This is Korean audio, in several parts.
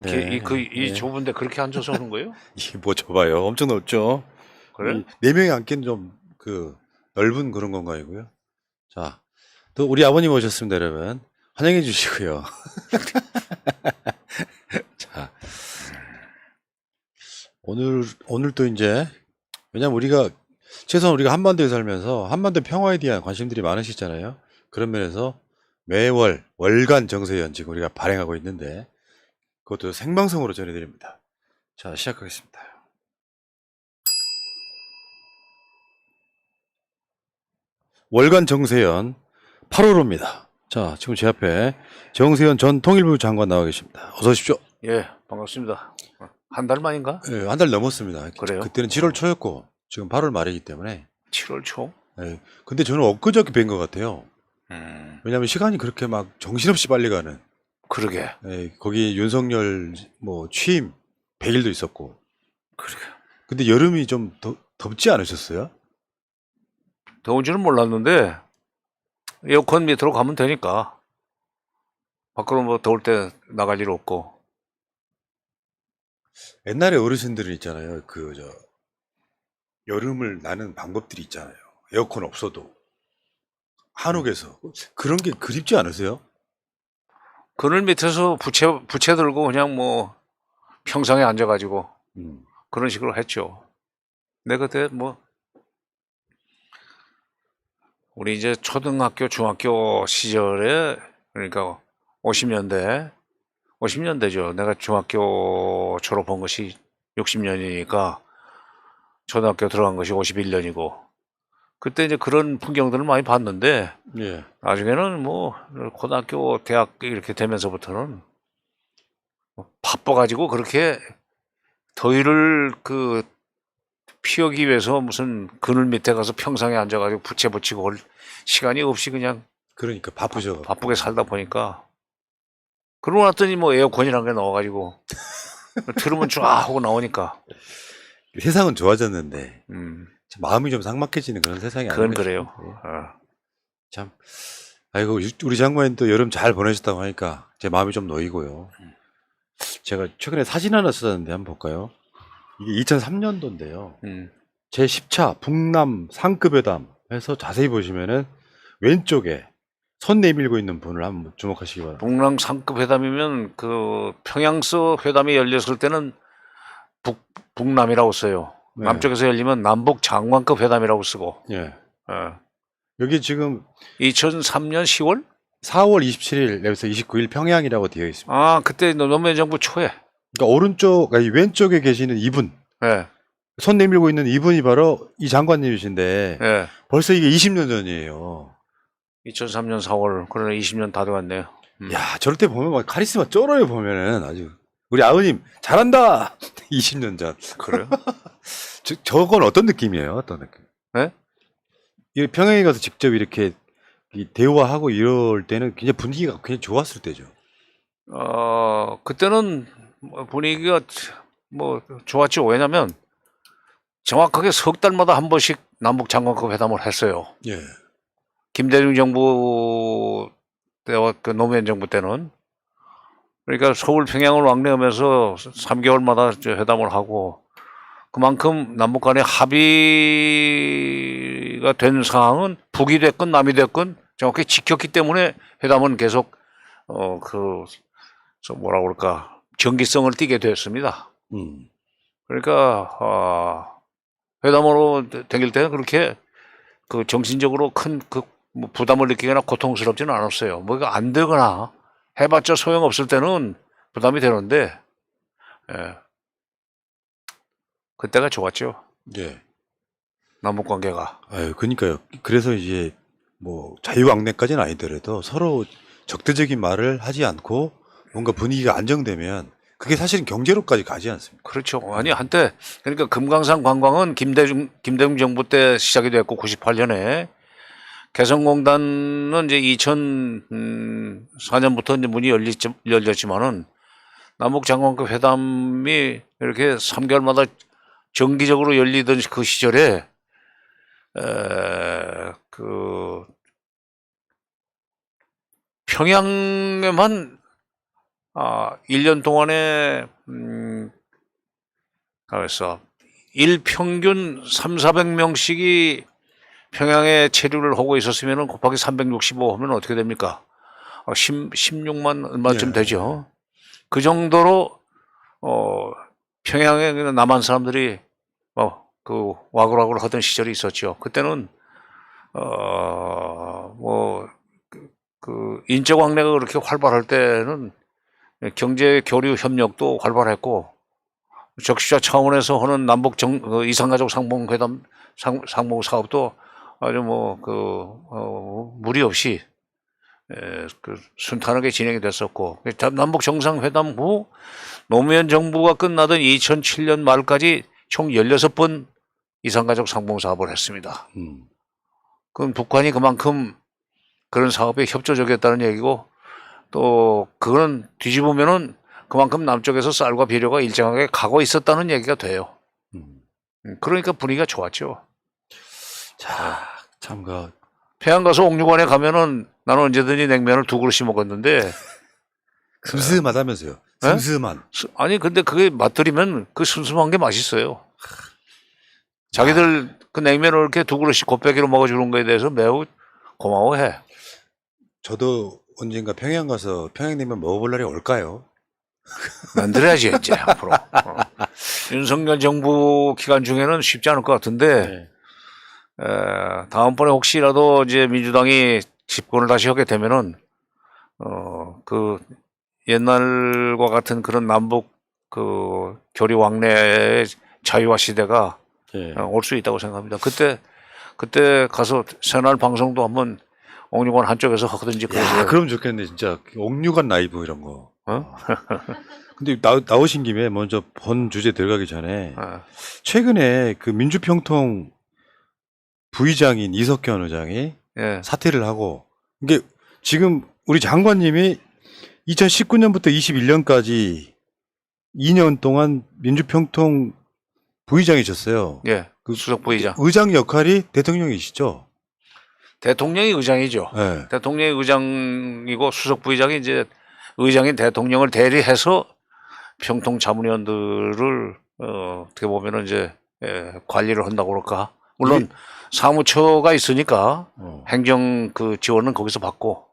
이 좁은데 그렇게 앉아서 하는 거예요? 이게 뭐 좁아요. 엄청 넓죠. 그래? 네 명이 앉기는 좀 넓은 그런 공간이고요. 자, 또 우리 아버님 오셨습니다, 여러분. 환영해 주시고요. 자, 오늘 또 이제, 왜냐면 최소한 우리가 한반도에 살면서 한반도 평화에 대한 관심들이 많으시잖아요. 그런 면에서 매월 월간 정세연 지금 우리가 발행하고 있는데, 그것도 생방송으로 전해드립니다. 자, 시작하겠습니다. 월간 정세연 8월호입니다. 자, 지금 제 앞에 정세연 전 통일부 장관 나와 계십니다. 어서 오십시오. 예, 반갑습니다. 한 달 만인가? 네, 한 달 넘었습니다. 그래요? 그때는 7월 초였고 지금 8월 말이기 때문에. 7월 초? 네, 근데 저는 엊그저께 뵌 것 같아요. 왜냐하면 시간이 그렇게 막 정신없이 빨리 가는. 그러게. 네, 거기 윤석열 취임 100일도 있었고. 그러게. 근데 여름이 좀 덥지 않으셨어요? 더운 줄은 몰랐는데 에어컨 밑으로 가면 되니까 밖으로 뭐 더울 때 나갈 일 없고. 옛날에 어르신들은 있잖아요. 여름을 나는 방법들이 있잖아요. 에어컨 없어도. 한옥에서. 그런 게 그립지 않으세요? 그늘 밑에서 부채 들고 그냥 뭐 평상에 앉아가지고 그런 식으로 했죠. 내가 그때 뭐 우리 이제 초등학교, 중학교 시절에 그러니까 50년대죠. 내가 중학교 졸업한 것이 60년이니까 초등학교 들어간 것이 51년이고 그때 이제 그런 풍경들을 많이 봤는데 예. 나중에는 뭐 고등학교, 대학 이렇게 되면서부터는 바빠가지고 그렇게 더위를 피하기 위해서 무슨 그늘 밑에 가서 평상에 앉아가지고 부채 붙이고 올 시간이 없이 그냥 그러니까 바쁘죠. 바쁘게 살다 보니까 그러고 났더니 뭐 에어컨이란 게 나와가지고 틀으면 쫙 하고 나오니까 세상은 좋아졌는데 참 마음이 좀 삭막해지는 그런 세상이 그건 아닌가 그래요. 싶은데. 참 아이고 우리 장관님 또 여름 잘 보내셨다고 하니까 제 마음이 좀 놓이고요. 제가 최근에 사진 하나 썼는데 한번 볼까요? 이게 2003년도인데요. 제 10차 북남 상급회담 해서 자세히 보시면은 왼쪽에 손 내밀고 있는 분을 한번 주목하시기 바랍니다. 북남 상급 회담이면 평양서 회담이 열렸을 때는 북남이라고 써요. 네. 남쪽에서 열리면 남북 장관급 회담이라고 쓰고. 예. 여기 지금 2003년 10월? 4월 27일에서 29일 평양이라고 되어 있습니다. 아, 그때 노무현 정부 초에. 그러니까 왼쪽에 계시는 이분, 네. 손 내밀고 있는 이분이 바로 이 장관님이신데 네. 벌써 이게 20년 전이에요. 2003년 4월. 그러네 20년 다 돼갔네요. 야, 저럴 때 보면 막 카리스마 쩔어요. 보면은 아주 우리 아버님 잘한다. 20년 전. 그래요? 저건 어떤 느낌이에요? 어떤 느낌? 네? 이 평양에 가서 직접 이렇게 대화하고 이럴 때는 굉장히 분위기가 굉장히 좋았을 때죠. 그때는 분위기가 뭐 좋았죠. 왜냐면 정확하게 석 달마다 한 번씩 남북 장관급 회담을 했어요. 예. 김대중 정부 때와 노무현 정부 때는 그러니까 서울 평양을 왕래하면서 3개월마다 회담을 하고 그만큼 남북 간의 합의가 된 사항은 북이 됐건 남이 됐건 정확히 지켰기 때문에 회담은 계속 뭐라 그럴까 정기성을 띠게 되었습니다. 그러니까 회담으로 댕길 때는 그렇게 정신적으로 큰 뭐 부담을 느끼거나 고통스럽지는 않았어요. 뭐가 안 되거나 해봤자 소용없을 때는 부담이 되는데, 예. 그때가 좋았죠. 예. 남북 관계가. 아유, 그러니까요. 그래서 이제 뭐 자유왕래까지는 아니더라도 서로 적대적인 말을 하지 않고 뭔가 분위기가 안정되면 그게 사실은 경제로까지 가지 않습니까? 그렇죠. 아니 한때 그러니까 금강산 관광은 김대중 정부 때 시작이 됐고 98년에 개성공단은 이제 2004년부터 이제 문이 열렸지만은 남북 장관급 회담이 이렇게 3개월마다 정기적으로 열리던 그 시절에 평양에만 1년 동안에 가만있어. 일평균 300~400명씩이 평양에 체류를 하고 있었으면 곱하기 365 하면 어떻게 됩니까? 16만 얼마쯤 예. 되죠. 그 정도로 평양에 그냥 남한 사람들이 그 와글와글 하던 시절이 있었죠. 그때는 그 인적 왕래가 그렇게 활발할 때는 경제 교류 협력도 활발했고 적시자 차원에서 하는 남북 이산가족 상봉회담 상봉 사업도 아주 무리 없이 순탄하게 진행이 됐었고 남북 정상회담 후 노무현 정부가 끝나던 2007년 말까지 총 16번 이산가족 상봉 사업을 했습니다. 그건 북한이 그만큼 그런 사업에 협조적이었다는 얘기고 또 그거는 뒤집으면은 그만큼 남쪽에서 쌀과 비료가 일정하게 가고 있었다는 얘기가 돼요. 그러니까 분위기가 좋았죠. 자, 참 평양 가서 옥류관에 가면은 나는 언제든지 냉면을 2그릇씩 먹었는데 슴슴하다면서요. 슴슴한. 아니 근데 그게 맛들이면 그 슴슴한 게 맛있어요. 자기들 그 냉면을 이렇게 2그릇씩 곱빼기로 먹어주는 거에 대해서 매우 고마워해. 저도 언젠가 평양 가서 평양냉면 먹어볼 날이 올까요? 만들어야지 이제 앞으로. 윤석열 정부 기간 중에는 쉽지 않을 것 같은데 다음번에 혹시라도 이제 민주당이 집권을 다시 하게 되면은 그 옛날과 같은 그런 남북 그 교류 왕래의 자유화 시대가 올 수 있다고 생각합니다. 그때 가서 새날 방송도 한번 옥류관 한쪽에서 하든지 그래서. 그럼 좋겠네 진짜. 옥류관 라이브 이런 거. 근데 나오신 김에 먼저 본 주제 들어가기 전에 최근에 그 민주평통 부의장인 이석현 의장이 사퇴를 하고 이게 지금 우리 장관님이 2019년부터 21년까지 2년 동안 민주평통 부의장이셨어요. 그 수석 부의장. 의장 역할이 대통령이시죠? 대통령이 의장이죠. 대통령이 의장이고 수석 부의장이 이제 의장인 대통령을 대리해서 평통 자문위원들을 어떻게 보면은 이제 관리를 한다고 그럴까. 물론 사무처가 있으니까 행정 그 지원은 거기서 받고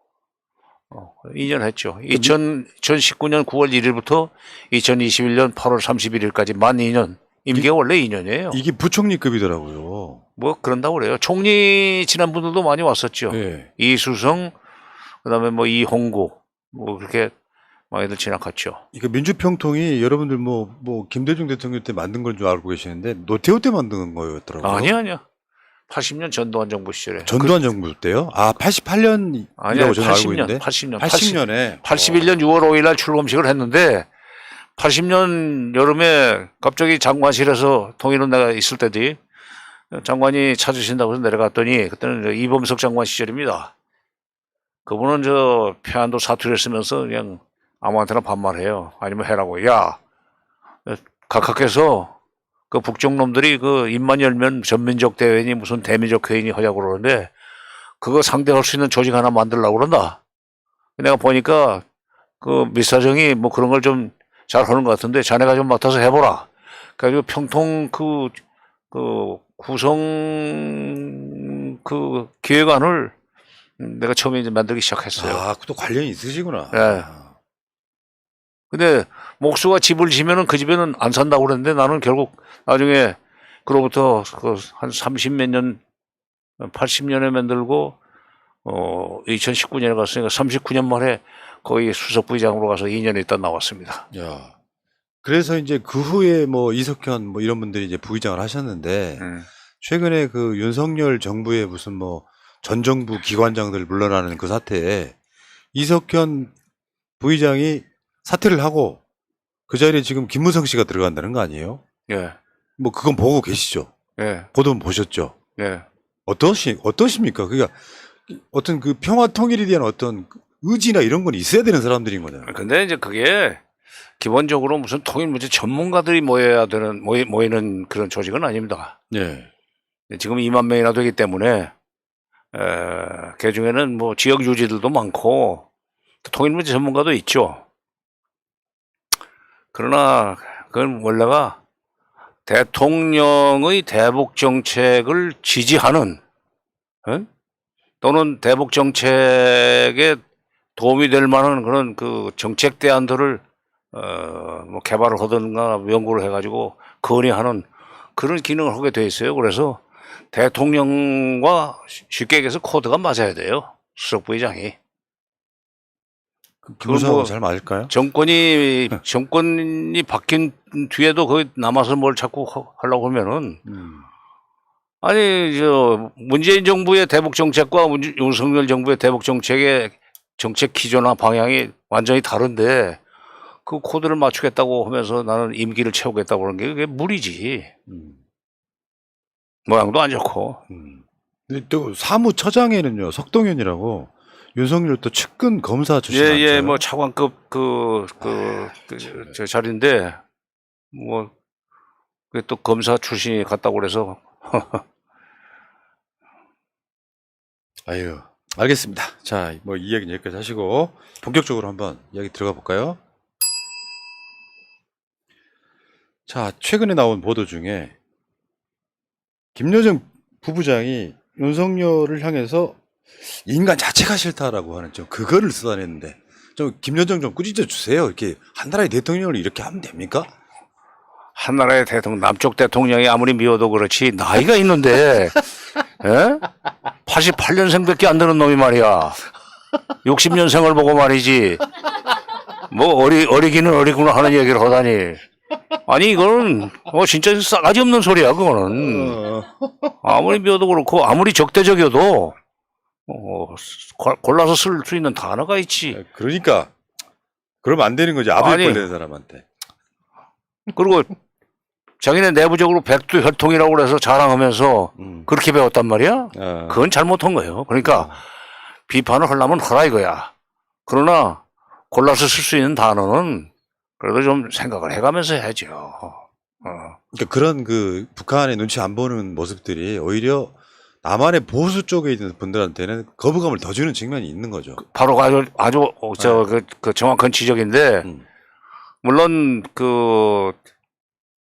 2년 했죠. 2019년 9월 1일부터 2021년 8월 31일까지 만 2년. 임기가 원래 2년이에요. 이게 부총리급이더라고요. 뭐 그런다고 그래요. 총리 지난 분들도 많이 왔었죠. 이수성, 그다음에 뭐 이홍구, 뭐 그렇게 많이들 지나갔죠. 이거 민주평통이 여러분들 뭐 김대중 대통령 때 만든 건 줄 알고 계시는데 노태우 때 만든 거였더라고요. 아니야. 80년 전두환 정부 시절에. 전두환 정부 때요? 88년이라고 저는 알고 있는데. 80년에. 81년 6월 5일 날 출범식을 했는데 80년 여름에 갑자기 장관실에서 통일은 내가 있을 때지 장관이 찾으신다고 해서 내려갔더니 그때는 이범석 장관 시절입니다. 그분은 평안도 사투리를 쓰면서 그냥 아무한테나 반말해요. 아니면 해라고. 야, 각하께서 그 북쪽 놈들이 그 입만 열면 전민족 대회니 무슨 대민족 회의니 하자고 그러는데 그거 상대할 수 있는 조직 하나 만들려고 그런다. 내가 보니까 그 밑사정이 뭐 그런 걸 좀 잘하는 것 같은데 자네가 좀 맡아서 해보라. 그래가지고 평통 그 구성 그 기획안을 내가 처음에 이제 만들기 시작했어요. 또 관련이 있으시구나. 근데 목수가 집을 지면은 그 집에는 안 산다고 그랬는데 나는 결국 나중에 그로부터 한 30몇 년, 80년에 만들고 2019년에 갔으니까 39년 만에 거의 수석 부의장으로 가서 2년 있다 나왔습니다. 그래서 이제 그 후에 뭐 이석현 뭐 이런 분들이 이제 부의장을 하셨는데 최근에 그 윤석열 정부의 무슨 뭐 전 정부 기관장들 물러나는 그 사태에 이석현 부의장이 사퇴를 하고 그 자리에 지금 김무성 씨가 들어간다는 거 아니에요? 뭐 그건 보고 계시죠? 보도는 보셨죠? 어떠십니까? 그러니까 어떤 그 평화 통일에 대한 어떤 의지나 이런 건 있어야 되는 사람들인 거잖아요. 근데 이제 그게 기본적으로 무슨 통일 문제 전문가들이 모이는 그런 조직은 아닙니다. 지금 2만 명이나 되기 때문에 그 중에는 뭐 지역 유지들도 많고 통일 문제 전문가도 있죠. 그러나 그건 원래가 대통령의 대북 정책을 지지하는 또는 대북 정책에 도움이 될 만한 그런 그 정책 대안들을 뭐 개발을 하든가 연구를 해가지고 건의하는 그런 기능을 하게 돼 있어요. 그래서 대통령과 쉽게 얘기해서 코드가 맞아야 돼요. 수석 부의장이. 기무사하고 뭐 잘 맞을까요? 정권이 바뀐 뒤에도 거기 남아서 뭘 자꾸 하려고 하면은 아니 저 문재인 정부의 대북 정책과 윤석열 정부의 대북 정책의 정책 기조나 방향이 완전히 다른데 그 코드를 맞추겠다고 하면서 나는 임기를 채우겠다고 그런 게 그게 무리지. 모양도 안 좋고. 근데 또 사무처장에는요 석동현이라고 윤석열 또 측근 검사 출신 예, 맞죠? 뭐 차관급 저 자리인데 뭐 그게 또 검사 출신이 갔다고 그래서 아유, 알겠습니다. 자, 뭐 이 이야기는 여기까지 하시고 본격적으로 한번 이야기 들어가 볼까요? 자, 최근에 나온 보도 중에 김여정 부부장이 윤석열을 향해서 인간 자체가 싫다라고 하는 좀 그거를 쏟아냈는데 좀 김여정 좀 꾸짖어 주세요. 이렇게 한 나라의 대통령을 이렇게 하면 됩니까? 한나라의 대통령, 남쪽 대통령이 아무리 미워도 그렇지 나이가 있는데 88년생밖에 안 되는 놈이 말이야. 60년생을 보고 말이지. 뭐 어리기는 어리구나 하는 얘기를 하다니. 아니 이거는 진짜 싸가지 없는 소리야 그거는. 아무리 미워도 그렇고 아무리 적대적이어도 골라서 쓸 수 있는 단어가 있지. 그러니까 그러면 안 되는 거지. 아버지 꼴 되는 사람한테. 그리고 자기네 내부적으로 백두혈통이라고 그래서 자랑하면서 그렇게 배웠단 말이야. 그건 잘못한 거예요. 그러니까 비판을 하려면 하라 이거야. 그러나 골라서 쓸 수 있는 단어는 그래도 좀 생각을 해가면서 해야죠. 그러니까 그런 그 북한의 눈치 안 보는 모습들이 오히려 남한의 보수 쪽에 있는 분들한테는 거부감을 더 주는 측면이 있는 거죠. 바로 아주 그 정확한 지적인데 물론 그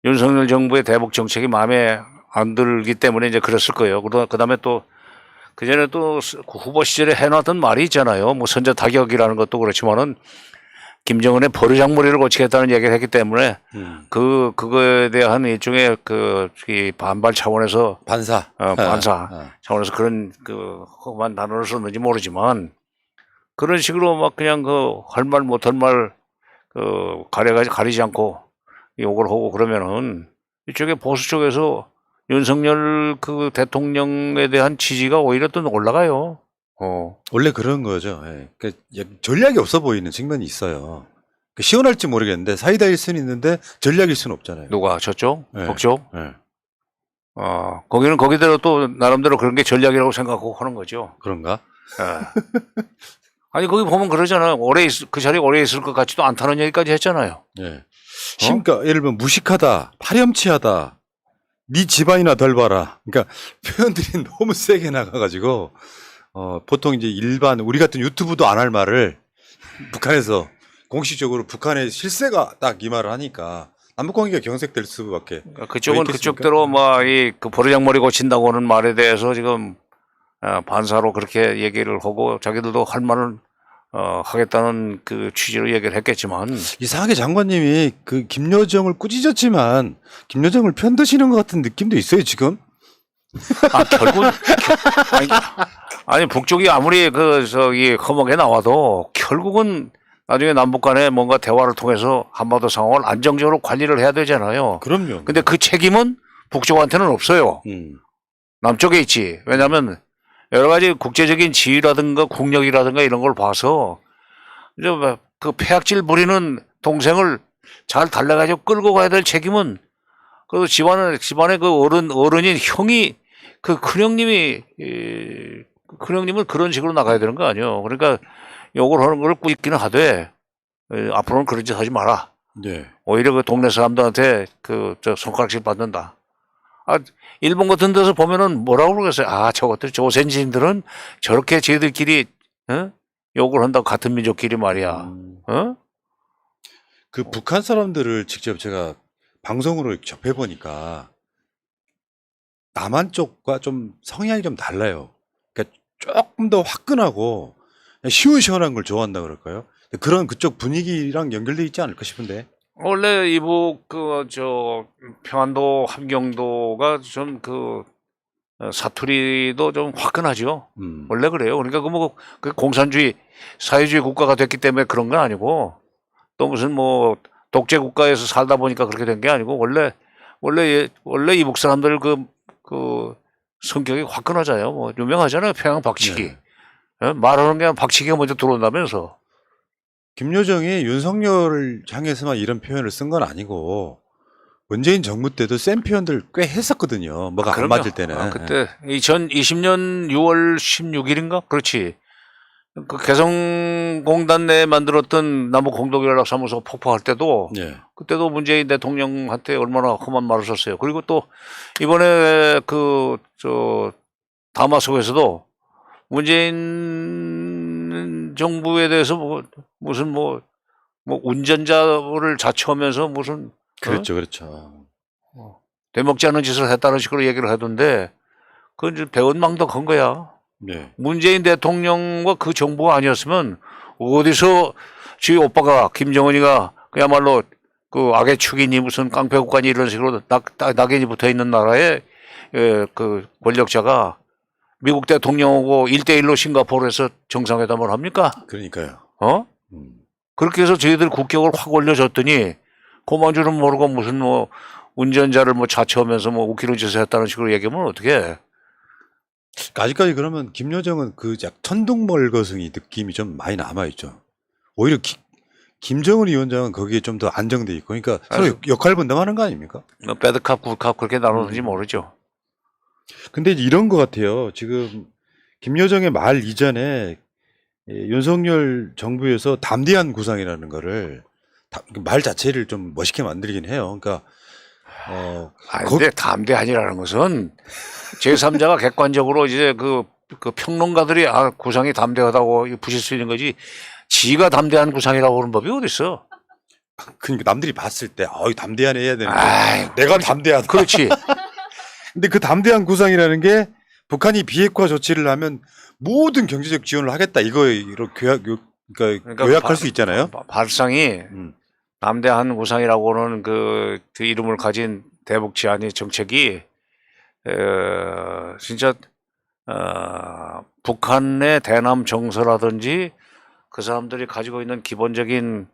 윤석열 정부의 대북 정책이 마음에 안 들기 때문에 이제 그랬을 거예요. 그다음에 또 그전에 또 후보 시절에 해놨던 말이 있잖아요. 뭐 선제 타격이라는 것도 그렇지만은 김정은의 버르장머리를 고치겠다는 얘기를 했기 때문에 그거에 대한 일종의 이 반발 차원에서 반사 차원에서 그런 험한 단어를 썼는지 모르지만 그런 식으로 막 그냥 할 말 못할 말 가리지 않고 욕을 하고 그러면은 이쪽에 보수 쪽에서 윤석열 대통령에 대한 지지가 오히려 또 올라가요. 원래 그런 거죠. 예. 그러니까 전략이 없어 보이는 측면이 있어요. 시원할지 모르겠는데 사이다일 수는 있는데 전략일 수는 없잖아요. 누가 저쪽? 네. 북쪽? 네. 거기는 거기대로 또 나름대로 그런 게 전략이라고 생각하고 하는 거죠. 그런가? 예. 아니 거기 보면 그러잖아요. 그 자리에 오래 있을 것 같지도 않다는 얘기까지 했잖아요. 예. 그러니까 예를 들면 무식하다, 파렴치하다, 네 집안이나 덜 봐라. 그러니까 표현들이 너무 세게 나가가지고 보통 이제 일반 우리 같은 유튜브도 안 할 말을 북한에서 공식적으로 북한의 실세가 딱 이 말을 하니까 남북관계가 경색될 수밖에. 그쪽은 그쪽대로 그 버르장머리 고친다고 하는 말에 대해서 지금 반사로 그렇게 얘기를 하고 자기들도 할 말을 하겠다는 그 취지로 얘기를 했겠지만 이상하게 장관님이 그 김여정을 꾸짖었지만 김여정을 편드시는 것 같은 느낌도 있어요 지금. 결국 아니 북쪽이 아무리 험하게 나와도 결국은 나중에 남북 간에 뭔가 대화를 통해서 한반도 상황을 안정적으로 관리를 해야 되잖아요. 그럼요. 근데 그 책임은 북쪽한테는 없어요. 남쪽에 있지. 왜냐하면 여러 가지 국제적인 지위라든가 국력이라든가 이런 걸 봐서 이제 그 폐악질 부리는 동생을 잘 달래가지고 끌고 가야 될 책임은 그 집안의 그 어른인 형이 큰형님은 그런 식으로 나가야 되는 거 아니에요. 그러니까 욕을 하는 걸 꾸짖기는 하되 앞으로는 그런 짓 하지 마라. 네. 오히려 그 동네 사람들한테 손가락질 받는다. 일본 같은 데서 보면은 뭐라고 그러겠어요. 저것들 조선인들은 저렇게 쟤들끼리 욕을 한다고 같은 민족끼리 말이야. 그 북한 사람들을 직접 제가 방송으로 접해 보니까 남한 쪽과 좀 성향이 좀 달라요. 그러니까 조금 더 화끈하고 그냥 시원시원한 걸 좋아한다 그럴까요? 그런 그쪽 분위기랑 연결돼 있지 않을까 싶은데. 원래 이북 평안도 함경도가 좀 사투리도 좀 화끈하죠. 음. 원래 그래요. 그러니까 그 공산주의 사회주의 국가가 됐기 때문에 그런 건 아니고 또 무슨 뭐 독재 국가에서 살다 보니까 그렇게 된 게 아니고 원래 이북 사람들 그 성격이 화끈하잖아요. 뭐 유명하잖아요. 평양 박치기. 네. 예? 말하는 게 박치기가 먼저 들어온다면서. 김여정이 윤석열을 향해서만 이런 표현을 쓴 건 아니고 문재인 정부 때도 센 표현들 꽤 했었거든요. 뭐가 안 그럼요. 맞을 때는. 그때 2020년 6월 16일인가? 그렇지. 그 개성공단 내에 만들었던 남북공동연락사무소 폭파할 때도 예. 그때도 문재인 대통령한테 얼마나 험한 말을 썼어요. 그리고 또 이번에 다마스코에서도 문재인 정부에 대해서 무슨 운전자를 자처하면서 무슨 그렇죠, 그렇죠. 되먹지 않은 짓을 했다는 식으로 얘기를 하던데 그건 이제 배은망덕 한 거야. 예. 문재인 대통령과 그 정부가 아니었으면 어디서 저희 오빠가 김정은이가 그야말로 그 악의 축이니 무슨 깡패국가니 이런 식으로 낙인이 붙어 있는 나라에 그 권력자가 미국 대통령하고 1대1로 싱가포르에서 정상회담을 합니까? 그러니까요. 어? 음. 그렇게 해서 저희들 국격을 확 올려줬더니 고만 줄은 모르고 무슨 운전자를 자처하면서 웃기는 짓을 했다는 식으로 얘기하면 어떡해. 아직까지 그러면 김여정은 그 천둥벌거숭이 느낌이 좀 많이 남아있죠. 오히려 김정은 위원장은 거기에 좀 더 안정돼 있고, 그러니까 서로 역할 분담하는 거 아닙니까? 배드캅, 굿캅 그렇게 나누는지 모르죠. 근데 이제 이런 것 같아요. 지금 김여정의 말 이전에 윤석열 정부에서 담대한 구상이라는 거를 말 자체를 좀 멋있게 만들긴 해요. 그러니까 근데 담대한이라는 것은 제3자가 객관적으로 이제 그 평론가들이 구상이 담대하다고 부실 수 있는 거지 지가 담대한 구상이라고 하는 법이 어디 있어? 그러니까 남들이 봤을 때 담대한 해야 되는데 내가 그렇지. 담대하다. 그렇지. 근데 그 담대한 구상이라는 게 북한이 비핵화 조치를 하면 모든 경제적 지원을 하겠다 이거로 그러니까 요약할 수 있잖아요. 발상이 음. 담대한 구상이라고는 그 이름을 가진 대북 지한의 정책이 진짜 북한의 대남 정서라든지 그 사람들이 가지고 있는 기본적인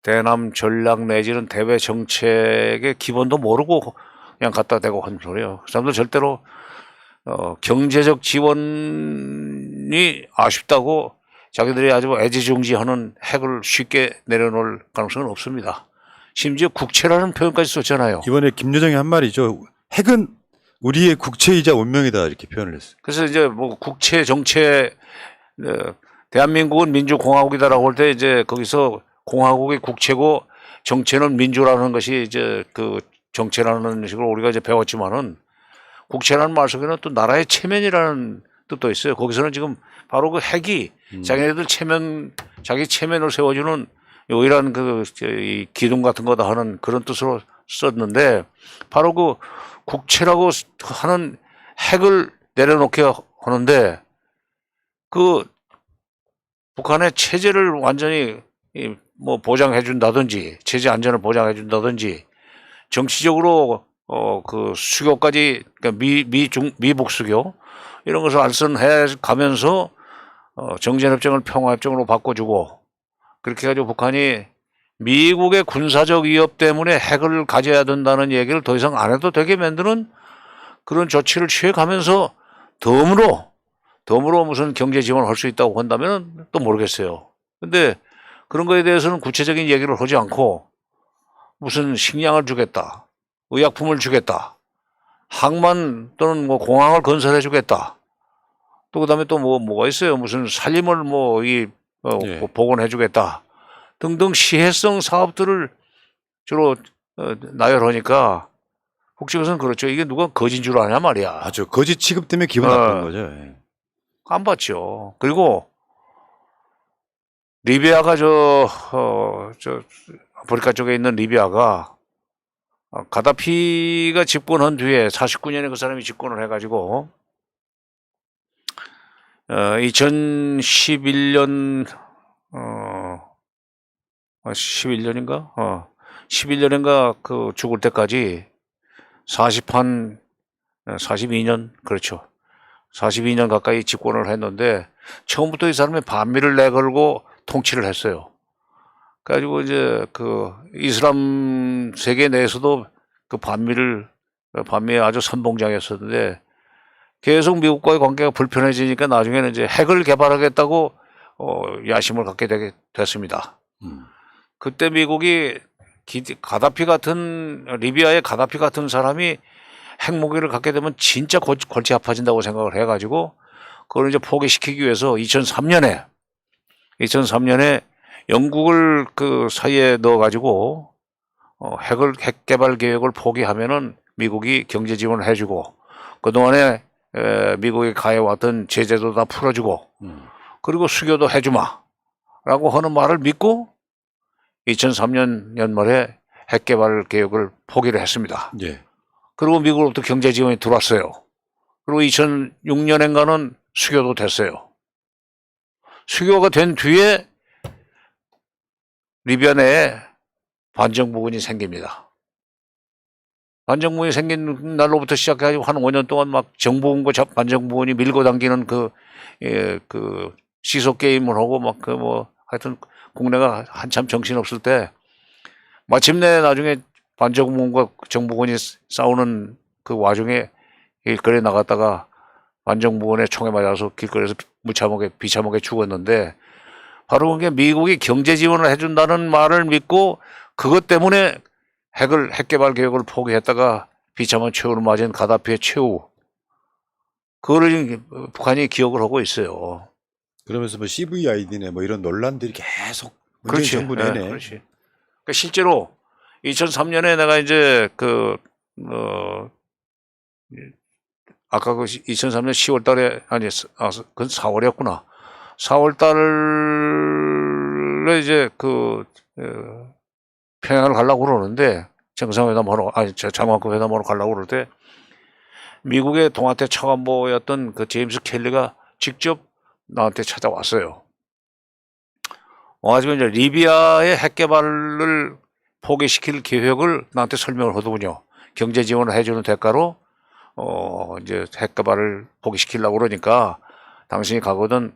대남 전략 내지는 대외 정책의 기본도 모르고 그냥 갖다 대고 하는 소리예요. 그 사람들 절대로 경제적 지원이 아쉽다고 자기들이 아주 애지중지하는 핵을 쉽게 내려놓을 가능성은 없습니다. 심지어 국채라는 표현까지 썼잖아요. 이번에 김여정이 한 말이죠. 핵은 우리의 국채이자 운명이다 이렇게 표현을 했어요. 그래서 이제 국채 정체 대한민국은 민주공화국이다라고 할 때 이제 거기서 공화국이 국채고 정체는 민주라는 것이 이제 그 정체라는 식으로 우리가 이제 배웠지만은 국채라는 말 속에는 또 나라의 체면이라는 뜻도 있어요. 거기서는 지금 바로 그 핵이 자기네들 자기 체면을 세워주는 유일한 이 기둥 같은 거다 하는 그런 뜻으로 썼는데 바로 그 국채라고 하는 핵을 내려놓게 하는데 그 북한의 체제를 완전히 보장해 준다든지 체제 안전을 보장해 준다든지 정치적으로 그 수교까지 그러니까 미북 수교 이런 것을 알선해 가면서 정전협정을 평화협정으로 바꿔주고 그렇게 해가지고 북한이 미국의 군사적 위협 때문에 핵을 가져야 된다는 얘기를 더 이상 안 해도 되게 만드는 그런 조치를 취해가면서 덤으로 무슨 경제 지원을 할 수 있다고 한다면 또 모르겠어요. 근데 그런 거에 대해서는 구체적인 얘기를 하지 않고 무슨 식량을 주겠다, 의약품을 주겠다, 항만 또는 공항을 건설해 주겠다. 또 그다음에 또 뭐가 있어요? 무슨 살림을 복원해 주겠다 등등 시혜성 사업들을 주로 나열하니까 국제에서는 그렇죠. 이게 누가 거진 줄 아냐 말이야. 아주 거짓 취급 때문에 기분 나쁜 거죠. 예. 안 받죠. 그리고 리비아가 저 아프리카 쪽에 있는 리비아가 가다피가 집권한 뒤에 49년에 그 사람이 집권을 해가지고 2011년 11년인가 11년인가 그 죽을 때까지 42년 그렇죠. 42년 가까이 집권을 했는데 처음부터 이 사람이 반미를 내걸고 통치를 했어요. 그래가지고 이제 그 이슬람 세계 내에서도 그 반미의 아주 선봉장이었었는데 계속 미국과의 관계가 불편해지니까 나중에는 이제 핵을 개발하겠다고 야심을 갖게 됐습니다. 그때 미국이 가다피 같은 리비아의 가다피 같은 사람이 핵무기를 갖게 되면 진짜 골치 아파진다고 생각을 해가지고 그걸 이제 포기시키기 위해서 2003년에 영국을 그 사이에 넣어가지고 핵 개발 계획을 포기하면은 미국이 경제 지원을 해주고 그동안에 미국이 가해왔던 제재도 다 풀어주고 그리고 수교도 해주마라고 하는 말을 믿고 2003년 연말에 핵 개발 계획을 포기를 했습니다. 예. 그리고 미국으로부터 경제 지원이 들어왔어요. 그리고 2006년엔가는 수교도 됐어요. 수교가 된 뒤에 리비아 내에 반정부군이 생깁니다. 반정부군이 생긴 날로부터 시작해가지고 한 5년 동안 막 정부군과 반정부군이 밀고 당기는 그 시소 게임을 하고 막 하여튼 국내가 한참 정신없을 때 마침내 나중에 반정부군과 정부군이 싸우는 그 와중에 길거리에 나갔다가 반정부군의 총에 맞아서 길거리에서 비참하게 죽었는데 바로 그게 미국이 경제 지원을 해준다는 말을 믿고 그것 때문에 핵 개발 계획을 포기했다가 비참한 최후를 맞은 가다피의 최후 그거를 북한이 기억을 하고 있어요. 그러면서 뭐 CVID네 뭐 이런 논란들이 계속 문재인 그렇지. 정부 내내. 그렇지. 그러니까 실제로 2003년에 내가 이제 아까 그 2003년 10월 달에 그건 4월이었구나. 4월 달에 이제 평양을 가려고 그러는데 정상회담하러 장관급 회담하러 가려고 그럴 때 미국의 동아태 차관보였던 그 제임스 켈리가 직접 나한테 찾아왔어요. 와가지고 이제 리비아의 핵 개발을 포기시킬 계획을 나한테 설명을 하더군요. 경제 지원을 해주는 대가로 이제 핵 개발을 포기시키려고 그러니까 당신이 가거든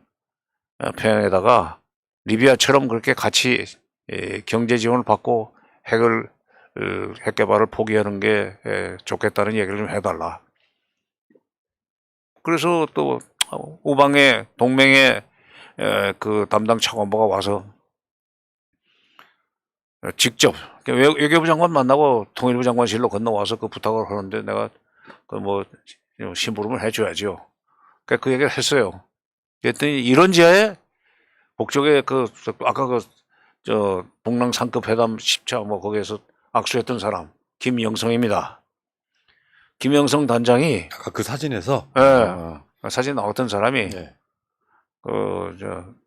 평양에다가 리비아처럼 그렇게 같이 경제 지원을 받고 핵 개발을 포기하는 게 좋겠다는 얘기를 좀 해달라. 그래서 또 우방의 동맹의 그 담당 차관보가 와서 직접 외교부 장관 만나고 통일부 장관실로 건너와서 그 부탁을 하는데 내가 심부름을 해줘야죠. 그러니까 그 얘기를 했어요. 그랬더니 이런 지하에 북쪽에 아까 북랑 상급 회담 10차 거기에서 악수했던 사람 김영성입니다. 김영성 단장이 아까 그 사진에서 사진 나왔던 사람이 네.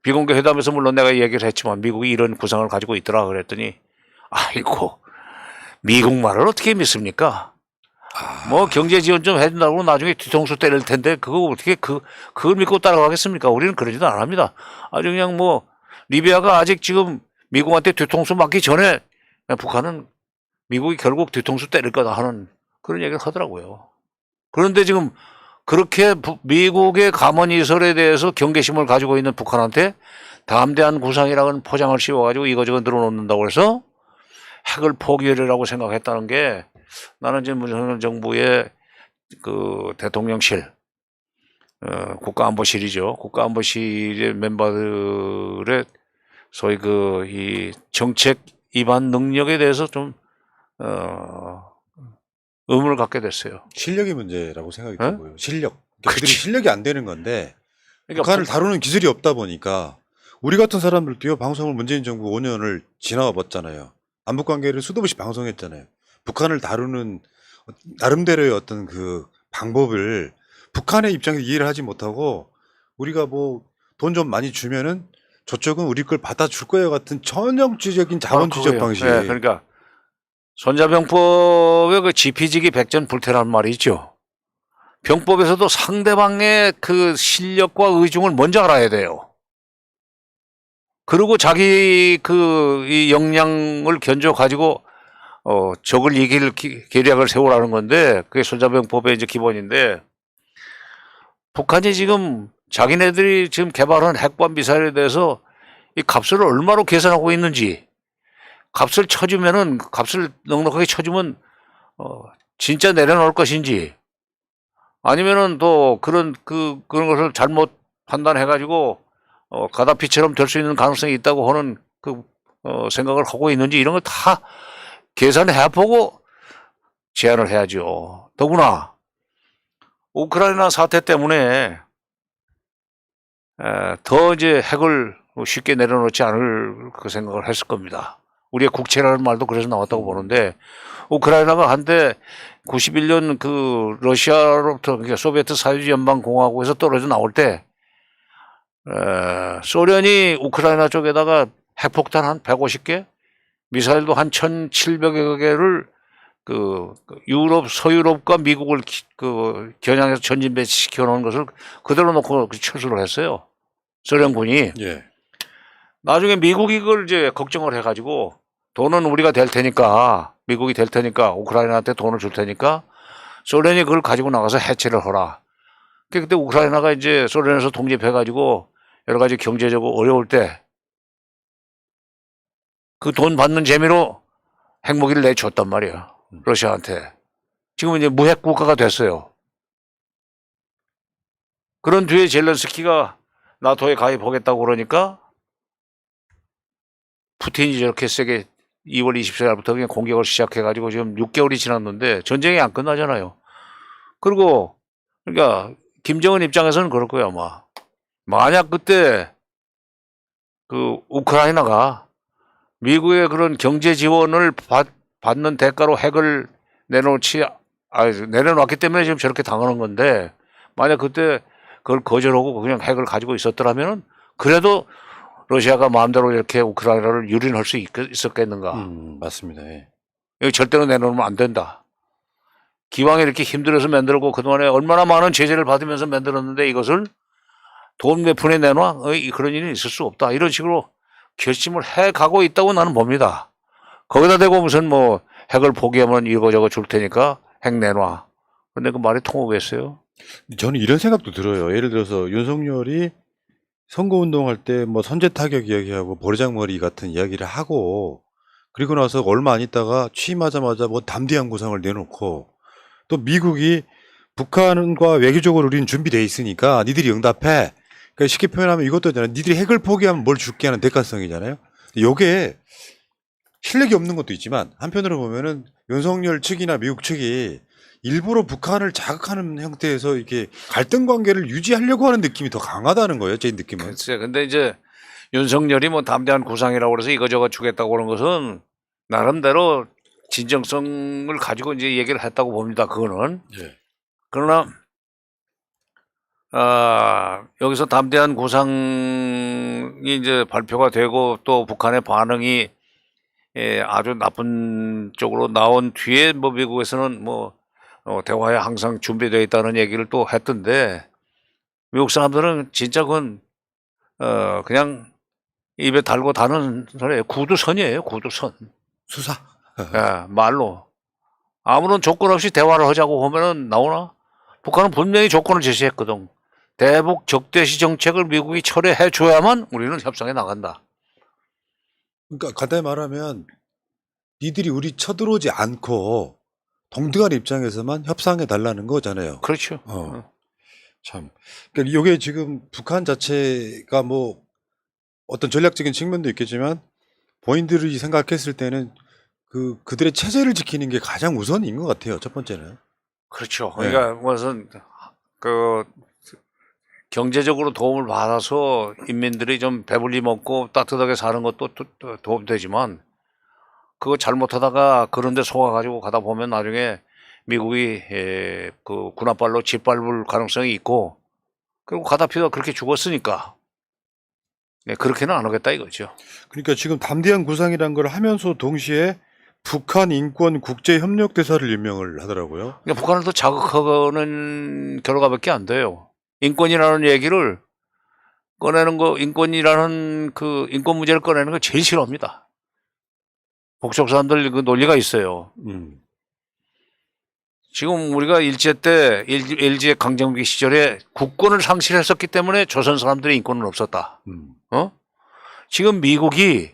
비공개 회담에서 물론 내가 얘기를 했지만 미국이 이런 구상을 가지고 있더라 그랬더니 아이고 미국 말을 어떻게 믿습니까? 뭐 경제 지원 좀 해준다고 나중에 뒤통수 때릴 텐데 그거 어떻게 그걸 믿고 따라가겠습니까? 우리는 그러지도 않습니다. 아주 그냥 리비아가 아직 지금 미국한테 뒤통수 맞기 전에 북한은 미국이 결국 뒤통수 때릴 거다 하는 그런 얘기를 하더라고요. 그런데 지금 그렇게 미국의 감언이설에 대해서 경계심을 가지고 있는 북한한테 담대한 구상이라는 포장을 씌워가지고 이거저거 늘어놓는다고 해서 핵을 포기하리라고 생각했다는 게 나는 지금 문재인 정부의 그 대통령실, 국가안보실이죠. 국가안보실의 멤버들의 소위 이 정책 입안 능력에 대해서 좀, 의문을 갖게 됐어요. 실력의 문제라고 생각이 네? 들고요. 실력. 그들이 실력이 안 되는 건데 그러니까 북한을 다루는 기술이 없다 보니까 우리 같은 사람들도요. 방송을 문재인 정부 5년을 지나와 봤잖아요. 남북관계를 수도 없이 방송했잖아요. 북한을 다루는 나름대로의 어떤 그 방법을 북한의 입장에서 이해를 하지 못하고 우리가 뭐 돈 좀 많이 주면은 저쪽은 우리 걸 받아줄 거예요 같은 전형주의적인 자본주의적 그거예요. 방식. 예, 그러니까 손자병법의 그 지피지기 백전불태라는 말이 있죠. 병법에서도 상대방의 그 실력과 의중을 먼저 알아야 돼요. 그리고 자기 이 역량을 견져 가지고 적을 이길 계략을 세우라는 건데 그게 손자병법의 이제 기본인데 북한이 지금 자기네들이 지금 개발한 핵과 미사일에 대해서 이 값을 얼마로 계산하고 있는지 값을 넉넉하게 쳐주면 진짜 내려놓을 것인지 아니면은 또 그런 것을 잘못 판단해가지고 가다피처럼 될 수 있는 가능성이 있다고 하는 생각을 하고 있는지 이런 걸 다 계산해 보고 제안을 해야죠. 더구나 우크라이나 사태 때문에 더 이제 핵을 쉽게 내려놓지 않을 그 생각을 했을 겁니다. 우리의 국채라는 말도 그래서 나왔다고 보는데 우크라이나가 한때 91년 그 러시아로부터 그러니까 소비에트 사회주의 연방공화국에서 떨어져 나올 때 소련이 우크라이나 쪽에다가 핵폭탄 한 150개, 미사일도 한 1,700여 개를 유럽, 서유럽과 미국을 겨냥해서 전진 배치시켜 놓은 것을 그대로 놓고 철수를 했어요. 소련군이. 예. 나중에 미국이 그걸 이제 걱정을 해가지고 돈은 우리가 될 테니까, 미국이 될 테니까, 우크라이나한테 돈을 줄 테니까 소련이 그걸 가지고 나가서 해체를 하라. 그때 우크라이나가 이제 소련에서 독립해가지고 여러 가지 경제적으로 어려울 때 그 돈 받는 재미로 핵무기를 내줬단 말이야. 러시아한테. 지금은 이제 무핵 국가가 됐어요. 그런 뒤에 젤렌스키가 나토에 가입하겠다고 그러니까 푸틴이 저렇게 세게 2월 24일부터 그냥 공격을 시작해가지고 지금 6개월이 지났는데 전쟁이 안 끝나잖아요. 그리고 그러니까 김정은 입장에서는 그럴 거야 아마. 만약 그때 우크라이나가 미국의 그런 경제 지원을 받는 대가로 핵을 내려놨기 때문에 지금 저렇게 당하는 건데 만약 그때 그걸 거절하고 그냥 핵을 가지고 있었더라면 그래도 러시아가 마음대로 이렇게 우크라이나를 유린할 수 있었겠는가. 맞습니다. 예. 여기 절대로 내놓으면 안 된다. 기왕에 이렇게 힘들어서 만들고 그동안에 얼마나 많은 제재를 받으면서 만들었는데 이것을 돈 몇 푼에 내놔? 그런 일이 있을 수 없다. 이런 식으로 결심을 해가고 있다고 나는 봅니다. 거기다 대고 무슨 핵을 포기하면 이거저거 줄 테니까 핵 내놔. 근데 그 말이 통하겠어요? 저는 이런 생각도 들어요. 예를 들어서 윤석열이 선거운동할 때 선제 타격 이야기하고 버르장머리 같은 이야기를 하고 그리고 나서 얼마 안 있다가 취임하자마자 담대한 구상을 내놓고 또 미국이 북한과 외교적으로 우리는 준비돼 있으니까 니들이 응답해. 그러니까 쉽게 표현하면 이것도 있잖아요. 니들이 핵을 포기하면 뭘 줄게 하는 대가성이잖아요. 요게 실력이 없는 것도 있지만 한편으로 보면은 윤석열 측이나 미국 측이 일부러 북한을 자극하는 형태에서 이렇게 갈등 관계를 유지하려고 하는 느낌이 더 강하다는 거예요. 제 느낌은. 글쎄, 근데 이제 윤석열이 담대한 구상이라고 그래서 이거저거 주겠다고 그런 것은 나름대로 진정성을 가지고 이제 얘기를 했다고 봅니다. 그거는. 예. 그러나 여기서 담대한 구상이 이제 발표가 되고 또 북한의 반응이 아주 나쁜 쪽으로 나온 뒤에 미국에서는 대화에 항상 준비되어 있다는 얘기를 또 했던데 미국 사람들은 진짜 그건 그냥 입에 달고 다는 소리예요. 구두선이에요. 구두선. 수사. 말로. 아무런 조건 없이 대화를 하자고 하면은 나오나? 북한은 분명히 조건을 제시했거든. 대북 적대시 정책을 미국이 철회해 줘야만 우리는 협상에 나간다. 그러니까 간단히 말하면 니들이 우리 쳐들어오지 않고 동등한 입장에서만 협상해 달라는 거잖아요. 그렇죠. 참. 그러니까 이게 지금 북한 자체가 어떤 전략적인 측면도 있겠지만 본인들이 생각했을 때는 그들의 체제를 지키는 게 가장 우선인 것 같아요. 첫 번째는. 그렇죠. 그러니까 무슨 경제적으로 도움을 받아서 인민들이 좀 배불리 먹고 따뜻하게 사는 것도 도움되지만 그거 잘못하다가 그런데 속아가지고 가다 보면 나중에 미국이 그 군합발로 짓밟을 가능성이 있고 그리고 가다피가 그렇게 죽었으니까 네, 그렇게는 안 하겠다 이거죠. 그러니까 지금 담대한 구상이란 걸 하면서 동시에 북한 인권 국제 협력 대사를 임명을 하더라고요. 그러니까 북한을 더 자극하는 결과밖에 안 돼요. 인권이라는 얘기를 꺼내는 거, 인권이라는 그 인권 문제를 꺼내는 거 제일 싫어합니다. 북쪽 사람들 그 논리가 있어요. 지금 우리가 일제 때 LG의 강점기 시절에 국권을 상실했었기 때문에 조선 사람들의 인권은 없었다. 지금 미국이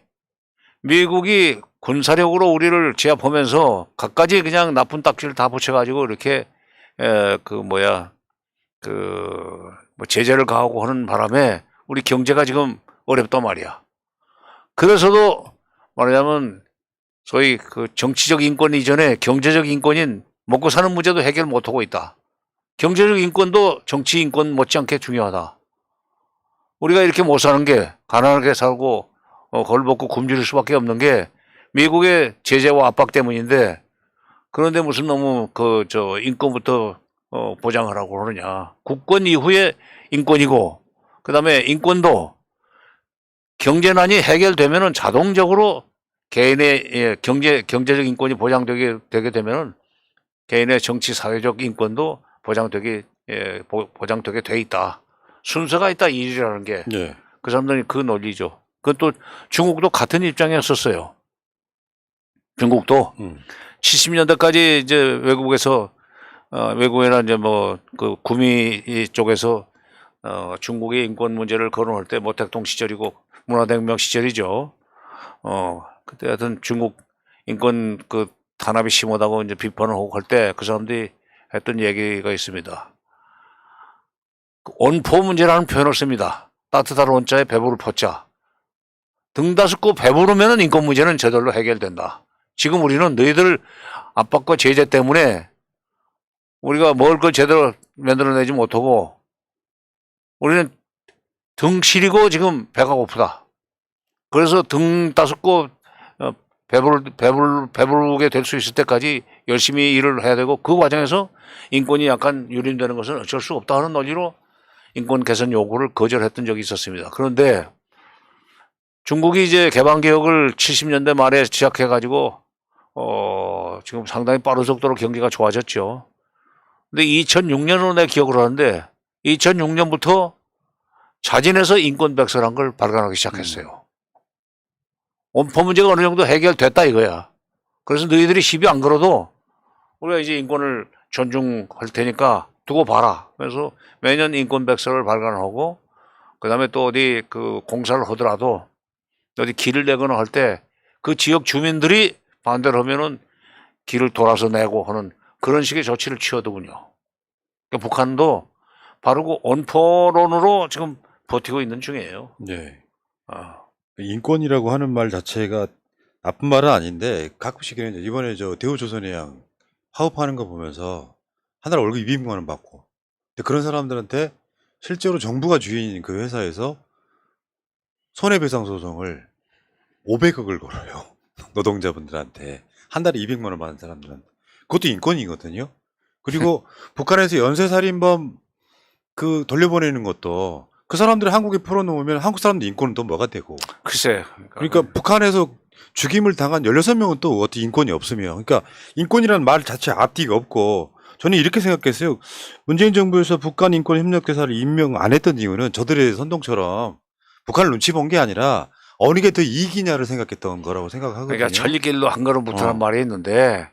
군사력으로 우리를 제압하면서 갖가지 그냥 나쁜 딱지를 다 붙여가지고 이렇게 제재를 가하고 하는 바람에 우리 경제가 지금 어렵단 말이야. 그래서도 말하자면 소위 그 정치적 인권 이전에 경제적 인권인 먹고 사는 문제도 해결 못하고 있다. 경제적 인권도 정치 인권 못지않게 중요하다. 우리가 이렇게 못 사는 게 가난하게 살고 걸벗고 굶주릴 수밖에 없는 게 미국의 제재와 압박 때문인데 그런데 무슨 너무 인권부터 보장하라고 그러느냐. 국권 이후에 인권이고 그다음에 인권도 경제난이 해결되면은 자동적으로 개인의 경제적 인권이 보장되게 되면은 개인의 정치 사회적 인권도 보장되게 돼 있다. 순서가 있다 일이라는 게 그 사람들이 그 논리죠. 그것도 중국도 같은 입장이었었어요. 중국도 70년대까지 이제 외국이나 이제 그 구미 쪽에서 중국의 인권 문제를 거론할 때 모택동 시절이고 문화대혁명 시절이죠. 그때 하여튼 중국 인권 그 탄압이 심하다고 이제 비판을 하고 할 때 그 사람들이 했던 얘기가 있습니다. 온포 문제라는 표현을 씁니다. 따뜻한 온자에 배부를 포자. 등다섯고 배부르면 인권 문제는 저절로 해결된다. 지금 우리는 너희들 압박과 제재 때문에 우리가 먹을 걸 제대로 만들어내지 못하고 우리는 등 시리고 지금 배가 고프다. 그래서 등 따숩고 배부르게 될 수 있을 때까지 열심히 일을 해야 되고 그 과정에서 인권이 약간 유린되는 것은 어쩔 수 없다 하는 논리로 인권 개선 요구를 거절했던 적이 있었습니다. 그런데 중국이 이제 개방개혁을 70년대 말에 시작해가지고 지금 상당히 빠른 속도로 경기가 좋아졌죠. 근데 2006년으로 내 기억을 하는데 2006년부터 자진해서 인권백서란 걸 발간하기 시작했어요. 온포 문제가 어느 정도 해결됐다 이거야. 그래서 너희들이 시비 안 걸어도 우리가 이제 인권을 존중할 테니까 두고 봐라. 그래서 매년 인권백서를 발간하고 그다음에 또 어디 그 공사를 하더라도 어디 길을 내거나 할 때 그 지역 주민들이 반대를 하면은 길을 돌아서 내고 하는 그런 식의 조치를 취하더군요. 그러니까 북한도 바로 그 온포론으로 지금 버티고 있는 중이에요. 네. 인권이라고 하는 말 자체가 나쁜 말은 아닌데 가끔씩은 이번에 저 대우조선해양 파업하는 거 보면서 한 달 월급 200만 원 받고 근데 그런 사람들한테 실제로 정부가 주인인 그 회사에서 손해배상 소송을 500억을 걸어요. 노동자분들한테 한 달에 200만 원 받는 사람들한테 그것도 인권이거든요. 그리고 북한에서 연쇄살인범 그 돌려보내는 것도 그 사람들이 한국에 풀어놓으면 한국 사람들 인권은 또 뭐가 되고. 글쎄. 그러니까 북한에서 죽임을 당한 16명은 또 어떻게 인권이 없으며. 그러니까 인권이라는 말 자체 앞뒤가 없고 저는 이렇게 생각했어요. 문재인 정부에서 북한 인권 협력 대사를 임명 안 했던 이유는 저들의 선동처럼 북한을 눈치 본 게 아니라 어느 게 더 이익이냐를 생각했던 거라고 생각하거든요. 그러니까 천리길로 한 걸음 붙으란 말이 있는데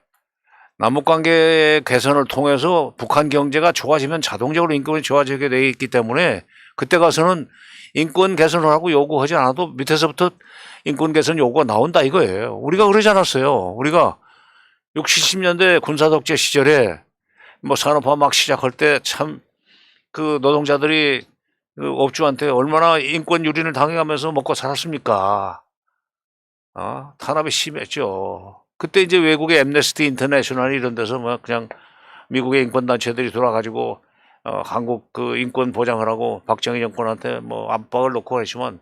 남북관계 개선을 통해서 북한 경제가 좋아지면 자동적으로 인권이 좋아지게 돼 있기 때문에 그때 가서는 인권 개선을 하고 요구하지 않아도 밑에서부터 인권 개선 요구가 나온다 이거예요. 우리가 그러지 않았어요. 우리가 60, 70년대 군사독재 시절에 뭐 산업화 막 시작할 때 참 그 노동자들이 그 업주한테 얼마나 인권 유린을 당해가면서 먹고 살았습니까? 탄압이 심했죠. 그때 이제 외국의 엠네스티 인터내셔널 이런 데서 뭐 그냥 미국의 인권단체들이 돌아가지고 한국 그 인권 보장을 하고 박정희 정권한테 뭐 압박을 넣고 했지만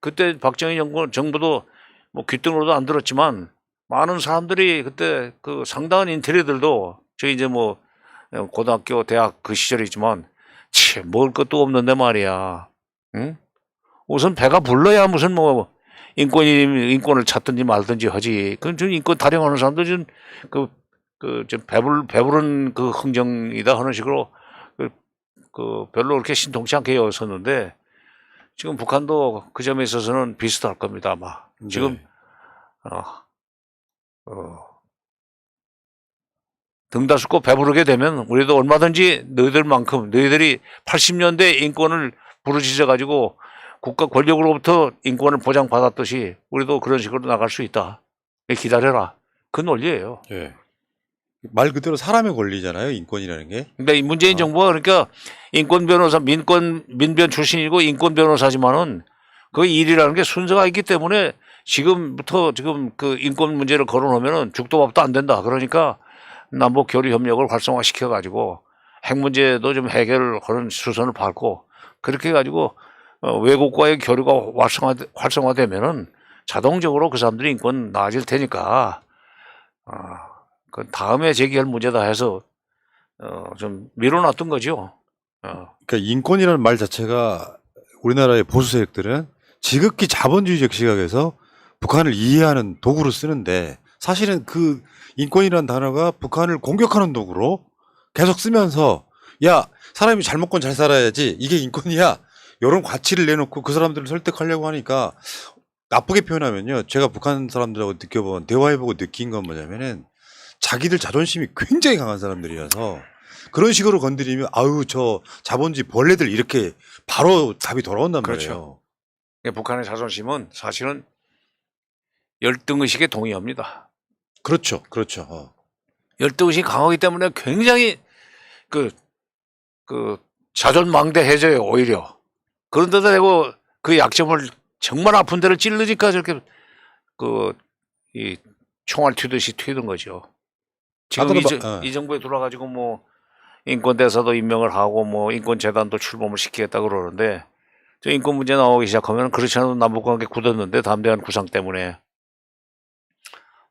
그때 박정희 정부도 뭐 귀등으로도 안 들었지만 많은 사람들이 그때 그 상당한 인텔리들도 저희 이제 뭐 고등학교 대학 그 시절이지만 먹을 것도 없는데 말이야. 응? 우선 배가 불러야 무슨 뭐 인권을 찾든지 말든지 하지. 그건 좀 인권 타령하는 사람들 좀 배부른 그 흥정이다 하는 식으로 별로 그렇게 신통치 않게 여겼었는데 지금 북한도 그 점에 있어서는 비슷할 겁니다 아마. 지금 네. 등 다sup고 배부르게 되면 우리도 얼마든지 너희들이 80년대 인권을 부르짖어 가지고 국가 권력으로부터 인권을 보장받았듯이 우리도 그런 식으로 나갈 수 있다. 기다려라. 그 논리예요. 예. 말 그대로 사람의 권리잖아요, 인권이라는 게. 근데 이 문재인 정부가 그러니까 인권 변호사 민변 출신이고 인권 변호사지만은 그 일이라는 게 순서가 있기 때문에 지금부터 그 인권 문제를 거론하면은 죽도 밥도 안 된다. 그러니까 남북 교류 협력을 활성화시켜 가지고 핵 문제도 좀 해결하는 수선을 밟고 그렇게 해 가지고 외국과의 교류가 활성화되면은 자동적으로 그 사람들이 인권 나아질 테니까 그 다음에 제기할 문제다 해서 좀 미뤄놨던 거죠. 그러니까 인권이라는 말 자체가 우리나라의 보수 세력들은 지극히 자본주의적 시각에서 북한을 이해하는 도구로 쓰는데 사실은 그 인권이라는 단어가 북한을 공격하는 도구로 계속 쓰면서 야, 사람이 잘 먹고 잘 살아야지 이게 인권이야. 이런 가치를 내놓고 그 사람들을 설득하려고 하니까 나쁘게 표현하면요. 제가 북한 사람들하고 느껴본, 대화해보고 느낀 건 뭐냐면은 자기들 자존심이 굉장히 강한 사람들이라서 그런 식으로 건드리면 아유, 저 자본주의 벌레들 이렇게 바로 답이 돌아온단 말이에요. 그렇죠. 북한의 자존심은 사실은 열등의식에 동의합니다. 그렇죠. 그렇죠. 열등의식이 강하기 때문에 굉장히 그 자존망대해져요, 오히려. 그런데도 대고 그 약점을 정말 아픈 데를 찌르니까 저렇게 이 총알 튀듯이 튀는 거죠. 지금 이 정부에 들어와가지고 뭐 인권대사도 임명을 하고 뭐 인권재단도 출범을 시키겠다 그러는데 저 인권 문제 나오기 시작하면 그렇지 않아도 남북관계 굳었는데 담대한 구상 때문에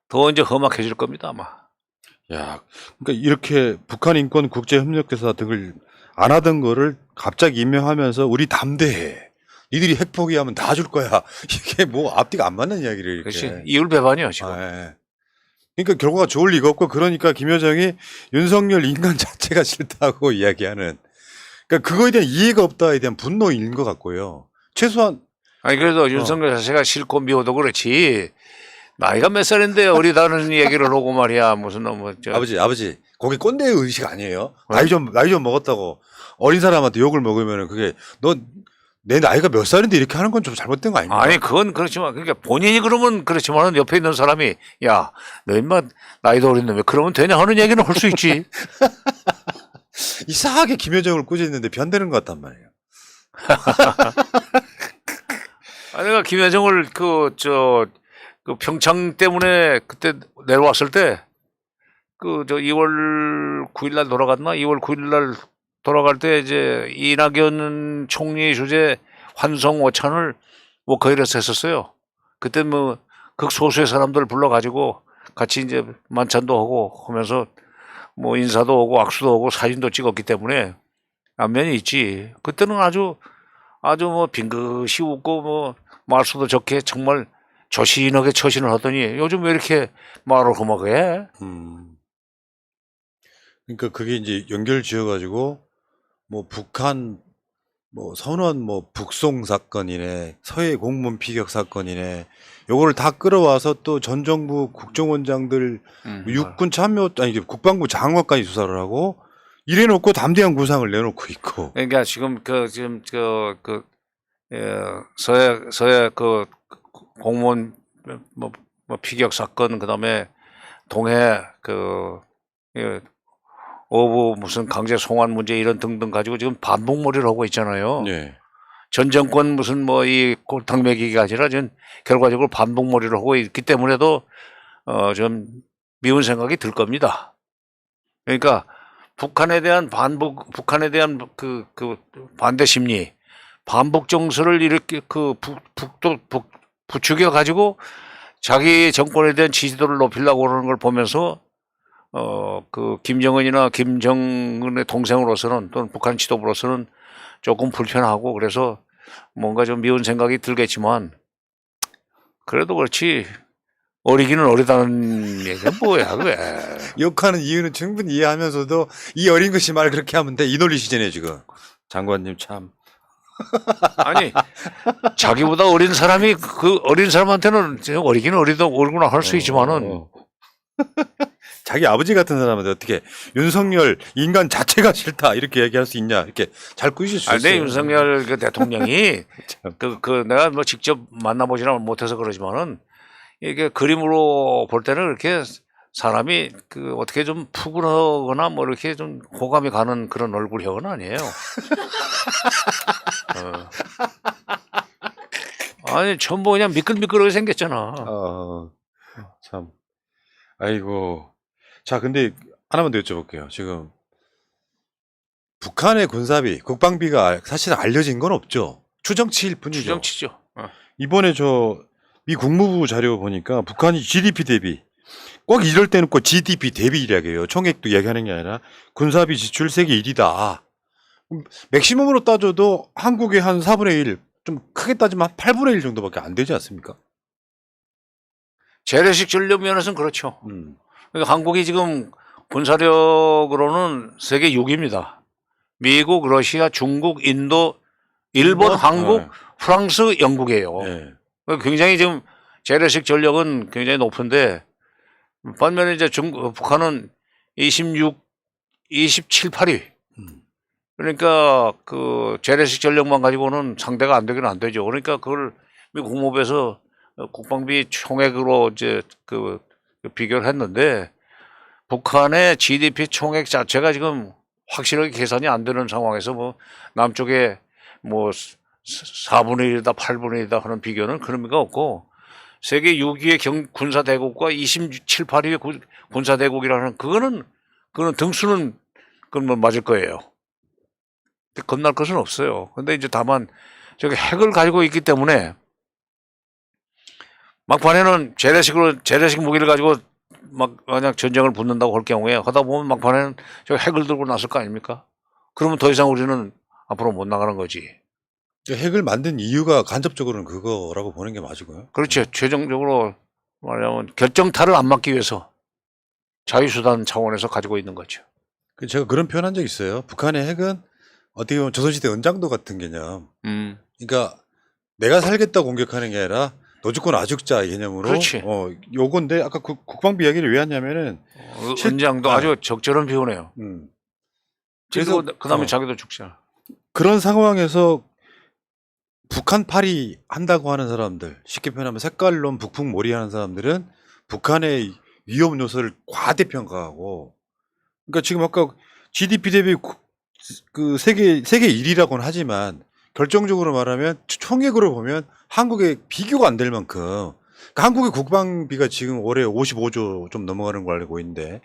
더 이제 험악해질 겁니다 아마. 야, 그러니까 이렇게 북한 인권 국제협력대사 등을 안 하던 거를 갑자기 임명하면서 우리 담대해. 니들이 핵 포기하면 다 줄 거야. 이게 뭐 앞뒤가 안 맞는 이야기를 이렇게. 그렇지. 이율배반이요 지금. 예. 그러니까 결과가 좋을 리가 없고 그러니까 김여정이 윤석열 인간 자체가 싫다고 이야기하는. 그러니까 그거에 대한 이해가 없다에 대한 분노인 것 같고요. 최소한 아니 그래도 윤석열 자체가 싫고 미워도 그렇지. 나이가 몇 살인데 어리다는 얘기를 하고 말이야. 무슨 아버지 거기 꼰대 의식 아니에요? 나이 좀 먹었다고 어린 사람한테 욕을 먹으면은 그게 너 내 나이가 몇 살인데 이렇게 하는 건 좀 잘못된 거 아닙니까? 아니 그건 그렇지만 그러니까 본인이 그러면 그렇지만은 옆에 있는 사람이 야 너 인마 나이도 어린 놈이 그러면 되냐 하는 얘기는 할 수 있지. 이상하게 김여정을 꾸짖는데 변되는 것 같단 말이에요. 아니 내가 김여정을 그 평창 때문에 그때 내려왔을 때 저 2월 9일 날 돌아갔나? 2월 9일 날 돌아갈 때 이제 이낙연 총리 주재 환송 오찬을 워커힐에서 했었어요. 그때 뭐 극소수의 사람들 불러가지고 같이 이제 만찬도 하고 하면서 뭐 인사도 오고 악수도 오고 사진도 찍었기 때문에 안면이 있지. 그때는 아주 뭐 빙긋이 웃고 뭐 말수도 좋게 정말 조신하게 처신을 하더니 요즘 왜 이렇게 말을 험하게 해? 그러니까 그게 이제 연결 지어가지고 뭐 북한 뭐 선원 뭐 북송 사건이네 서해 공무원 피격 사건이네 요거를 다 끌어와서 또 전 정부 국정원장들 육군 참모 아니 국방부 장관까지 수사를 하고 이래놓고 담대한 구상을 내놓고 있고. 그러니까 지금 서해 공무원 뭐 피격 사건 그다음에 동해 어부 무슨 강제 송환 문제 이런 등등 가지고 지금 반복몰이를 하고 있잖아요. 네. 전 정권 무슨 뭐 이 골탕 먹이기가 아니라 지금 결과적으로 반복몰이를 하고 있기 때문에도 좀 미운 생각이 들 겁니다. 그러니까 북한에 대한 그 반대 심리, 반복 정서를 이렇게 부추겨 가지고 자기 정권에 대한 지지도를 높이려고 그러는 걸 보면서 김정은이나 김정은의 동생으로서는 또는 북한 지도부로서는 조금 불편하고 그래서 뭔가 좀 미운 생각이 들겠지만 그래도 그렇지 어리기는 어리다는 얘기가 뭐야 그게. 욕하는 이유는 충분히 이해하면서도 이 어린 것이 말 그렇게 하면 돼. 이 논리시잖아요 지금. 장관님 참. 아니 자기보다 어린 사람이 그 어린 사람한테는 어리기는 어리구나 할 수 있지만은 자기 아버지 같은 사람한테 어떻게 윤석열 인간 자체가 싫다 이렇게 얘기할 수 있냐 이렇게 잘 꾸실 수 아, 있어요. 내 윤석열 그 대통령이 참. 내가 뭐 직접 만나보지는 못해서 그러지만은 이게 그림으로 볼 때는 이렇게 사람이 그 어떻게 좀 푸근하거나 뭐 이렇게 좀 호감이 가는 그런 얼굴형은 아니에요. 아니 전부 그냥 미끌미끌하게 생겼잖아. 참. 아이고. 자, 근데 하나만 더 여쭤볼게요. 지금 북한의 군사비, 국방비가 사실 알려진 건 없죠. 추정치일 뿐이죠. 추정치죠. 이번에 미 국무부 자료 보니까 북한이 GDP 대비 꼭 이럴 때는 꼭 GDP 대비 이야기해요. 총액도 얘기하는 게 아니라 군사비 지출 세계 1위다. 맥시멈으로 따져도 한국의 한 4분의 1, 좀 크게 따지면 한 8분의 1 정도밖에 안 되지 않습니까? 재래식 전력 면에서는 그렇죠. 그러니까 한국이 지금 군사력으로는 세계 6위입니다. 미국, 러시아, 중국, 인도, 일본, 한국, 네. 프랑스, 영국이에요. 네. 굉장히 지금 재래식 전력은 굉장히 높은데 반면에 이제 북한은 27, 8위. 그러니까 그 재래식 전력만 가지고는 상대가 안 되긴 안 되죠. 그러니까 그걸 미 국무부에서 국방비 총액으로 이제 그 비교를 했는데 북한의 GDP 총액 자체가 지금 확실하게 계산이 안 되는 상황에서 뭐 남쪽에 뭐 4분의 1이다 8분의 1이다 하는 비교는 그런 의미가 없고 세계 6위의 군사대국과 27, 8위의 군사대국이라는 그거는 등수는 그건 뭐 맞을 거예요. 겁날 것은 없어요. 근데 이제 다만 저기 핵을 가지고 있기 때문에 막판에는 재래식 무기를 가지고 막 만약 전쟁을 붙는다고 할 경우에 하다 보면 막판에는 저 핵을 들고 나설 거 아닙니까? 그러면 더 이상 우리는 앞으로 못 나가는 거지. 핵을 만든 이유가 간접적으로는 그거라고 보는 게 맞고요. 그렇죠. 최종적으로 말하자면 결정타를 안 맞기 위해서 자유수단 차원에서 가지고 있는 거죠. 제가 그런 표현한 적 있어요. 북한의 핵은 어떻게 보면 조선시대 은장도 같은 개념. 그러니까 내가 살겠다 공격하는 게 아니라 너 죽고 나 죽자 개념으로. 그렇지. 요건데 아까 국방비 이야기를 왜 하냐면은 은장도 아주 적절한 표현이에요. 그래서 그다음에 자기도 죽잖아. 그런 상황에서 북한팔이 한다고 하는 사람들, 쉽게 표현하면 색깔론 북풍몰이 하는 사람들은 북한의 위험 요소를 과대평가하고, 그러니까 지금 아까 GDP 대비 그 세계 1위라고는 하지만 결정적으로 말하면 총액으로 보면 한국에 비교가 안 될 만큼, 그러니까 한국의 국방비가 지금 올해 55조 좀 넘어가는 걸 알고 있는데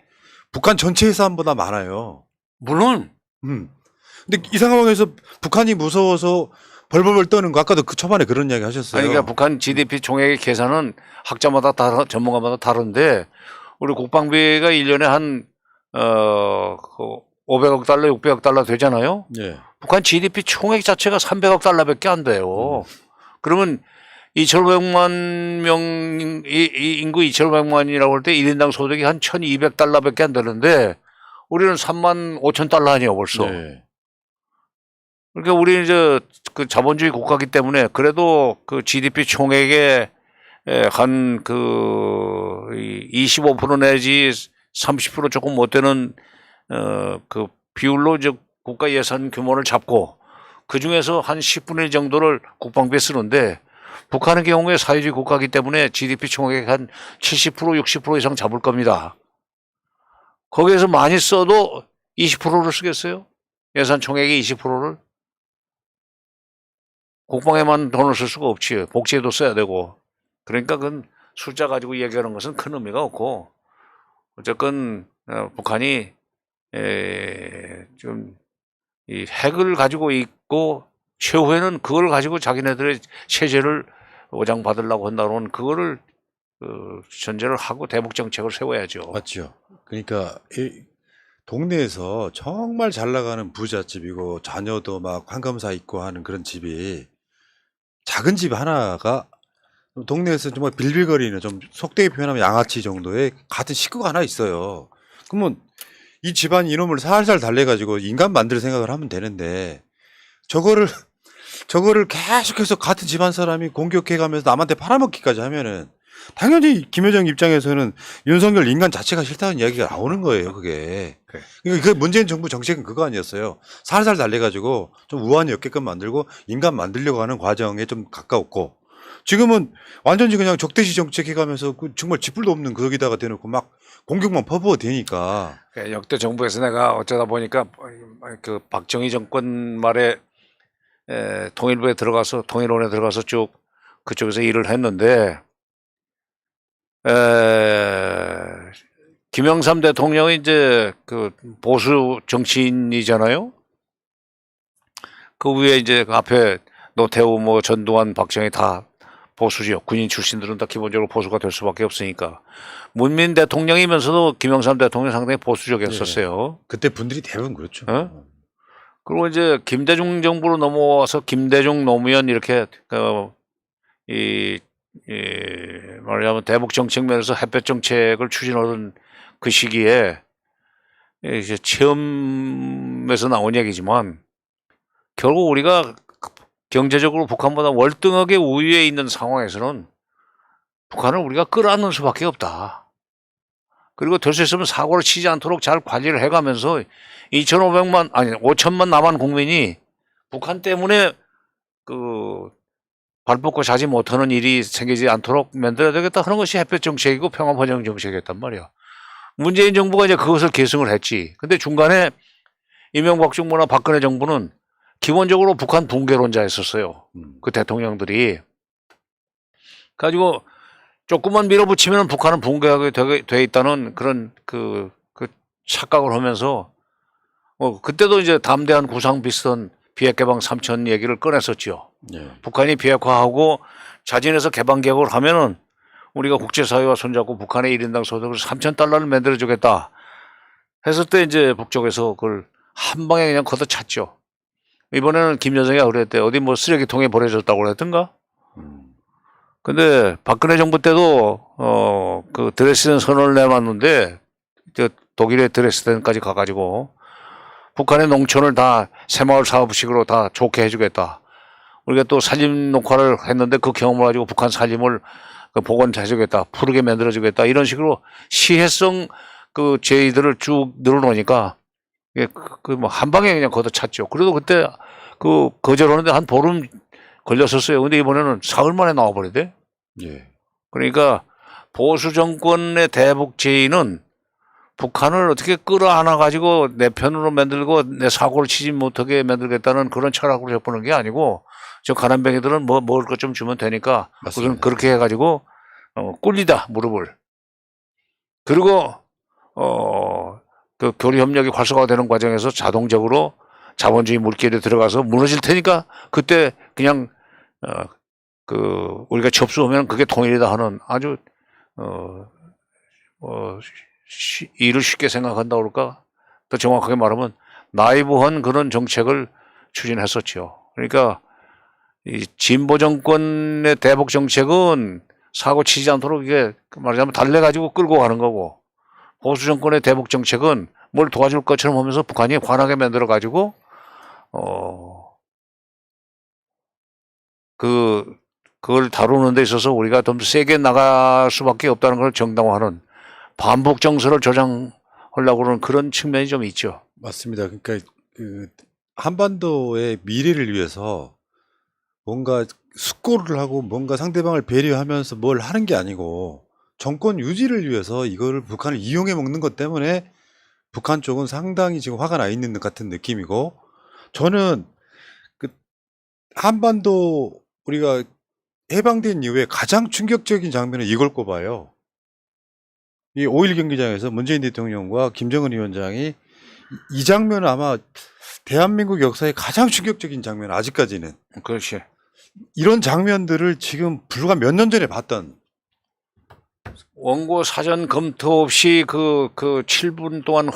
북한 전체 예산보다 많아요. 물론. 근데 이 상황에서 북한이 무서워서 벌벌벌 떠는 거 아까도 그 초반에 그런 이야기 하셨어요. 그러니까 북한 GDP 총액의 계산은 학자마다 전문가마다 다른데 우리 국방비가 1년에 한 500억 달러, 600억 달러 되잖아요. 예. 북한 GDP 총액 자체가 300억 달러밖에 안 돼요. 그러면 2,500만 명, 인구 2,500만이라고 할 때 1인당 소득이 한 1,200달러밖에 안 되는데 우리는 3만 5천 달러 아니에요, 벌써. 네. 그러니까 우리 이제 그 자본주의 국가이기 때문에 그래도 그 GDP 총액의 한 그 25% 내지 30% 조금 못 되는 그 비율로 이제 국가 예산 규모를 잡고 그 중에서 한 10분의 1 정도를 국방비에 쓰는데 북한의 경우에 사회주의 국가이기 때문에 GDP 총액 한 70%, 60% 이상 잡을 겁니다. 거기에서 많이 써도 20%를 쓰겠어요? 예산 총액의 20%를? 국방에만 돈을 쓸 수가 없지. 복지에도 써야 되고. 그러니까 그건 숫자 가지고 얘기하는 것은 큰 의미가 없고 어쨌건 북한이 좀 이 핵을 가지고 있고 최후에는 그걸 가지고 자기네들의 체제를 보장받으려고 한다면 그거를 전제를 하고 대북 정책을 세워야죠. 맞죠. 그러니까 이 동네에서 정말 잘 나가는 부잣집이고 자녀도 막 황금사 있고 하는 그런 집이 작은 집 하나가 동네에서 정말 빌빌거리는 좀 속되게 표현하면 양아치 정도의 같은 식구가 하나 있어요. 그러면 이 집안이 이놈을 살살 달래가지고 인간 만들 생각을 하면 되는데 저거를 계속해서 같은 집안 사람이 공격해가면서 남한테 팔아먹기까지 하면은 당연히 김여정 입장에서는 윤석열 인간 자체가 싫다는 이야기가 나오는 거예요, 그게. 그래. 그러니까 그 문재인 정부 정책은 그거 아니었어요. 살살 달래가지고 좀 우환이 없게끔 만들고 인간 만들려고 하는 과정에 좀 가까웠고 지금은 완전히 그냥 적대시 정책 해가면서 그 정말 쥐뿔도 없는 거기다가 대놓고 막 공격만 퍼부어 대니까. 역대 정부에서 내가 어쩌다 보니까 그 박정희 정권 말에 통일부에 들어가서 통일원에 들어가서 쭉 그쪽에서 일을 했는데 김영삼 대통령이 이제 그 보수 정치인이잖아요. 그 위에 이제 그 앞에 노태우, 뭐 전두환, 박정희 다 보수죠. 군인 출신들은 다 기본적으로 보수가 될 수밖에 없으니까. 문민 대통령이면서도 김영삼 대통령 상당히 보수적이었었어요. 그때 분들이 대부분 그렇죠. 어? 그리고 이제 김대중 정부로 넘어와서 김대중, 노무현 이렇게 말하자면 대북 정책 면에서 햇볕 정책을 추진하던 그 시기에 이제 체험에서 나온 얘기지만 결국 우리가 경제적으로 북한보다 월등하게 우위에 있는 상황에서는 북한을 우리가 끌어안는 수밖에 없다. 그리고 될 수 있으면 사고를 치지 않도록 잘 관리를 해가면서 5천만 남한 국민이 북한 때문에 그 발벗고 자지 못하는 일이 생기지 않도록 만들어야 되겠다 하는 것이 햇볕 정책이고 평화번영 정책이었단 말이야. 문재인 정부가 이제 그것을 계승을 했지. 근데 중간에 이명박 정부나 박근혜 정부는 기본적으로 북한 붕괴론자였었어요. 그 대통령들이. 가지고 조금만 밀어붙이면 북한은 붕괴하게 돼 있다는 그런 그 착각을 하면서 그때도 이제 담대한 구상 비슷한 비핵개방 3천 얘기를 꺼냈었죠. 예. 북한이 비핵화하고 자진해서 개방 개혁을 하면은 우리가 국제사회와 손잡고 북한의 1인당 소득을 3,000달러를 만들어주겠다 했을 때 이제 북쪽에서 그걸 한 방에 그냥 걷어찼죠. 이번에는 김여정이가 그랬대. 어디 뭐 쓰레기통에 버려졌다고 그랬던가? 근데 박근혜 정부 때도 그 드레스덴 선언을 내놨는데 독일의 드레스덴까지 가가지고 북한의 농촌을 다 새마을 사업식으로 다 좋게 해주겠다. 우리가 또 살림 녹화를 했는데 그 경험을 가지고 북한 살림을 복원해주겠다. 푸르게 만들어주겠다. 이런 식으로 시혜성 그 제의들을 쭉 늘어놓으니까 뭐 한 방에 그냥 걷어찼죠. 그래도 그때 그 거절하는데 한 보름 걸렸었어요. 근데 이번에는 사흘 만에 나와버리대. 예. 그러니까 보수 정권의 대북 제의는 북한을 어떻게 끌어안아 가지고 내 편으로 만들고 내 사고를 치지 못하게 만들겠다는 그런 철학으로 접근한 게 아니고 저 가난뱅이들은 뭐 먹을 것 좀 주면 되니까 맞습니다. 우선 그렇게 해가지고 꿀리다 무릎을. 그리고 그 교류 협력이 활성화되는 과정에서 자동적으로 자본주의 물길에 들어가서 무너질 테니까 그때 그냥 우리가 접수하면 그게 통일이다 하는 아주 일을 쉽게 생각한다 그럴까? 더 정확하게 말하면 나이브한 그런 정책을 추진했었죠. 그러니까 이 진보 정권의 대북 정책은 사고 치지 않도록 이게 말하자면 달래가지고 끌고 가는 거고 보수 정권의 대북 정책은 뭘 도와줄 것처럼 하면서 북한이 화나게 만들어 가지고 그걸 다루는 데 있어서 우리가 좀 세게 나갈 수밖에 없다는 걸 정당화하는 반복 정서를 조장하려고 하는 그런 측면이 좀 있죠. 맞습니다. 그러니까 그 한반도의 미래를 위해서 뭔가 숙고를 하고 뭔가 상대방을 배려하면서 뭘 하는 게 아니고 정권 유지를 위해서 이거를 북한을 이용해 먹는 것 때문에 북한 쪽은 상당히 지금 화가 나 있는 것 같은 느낌이고 저는 그 한반도 우리가 해방된 이후에 가장 충격적인 장면은 이걸 꼽아요. 이 5.1 경기장에서 문재인 대통령과 김정은 위원장이 이 장면은 아마 대한민국 역사의 가장 충격적인 장면 아직까지는 그렇지. 이런 장면들을 지금 불과 몇 년 전에 봤던 원고 사전 검토 없이 그 7분 동안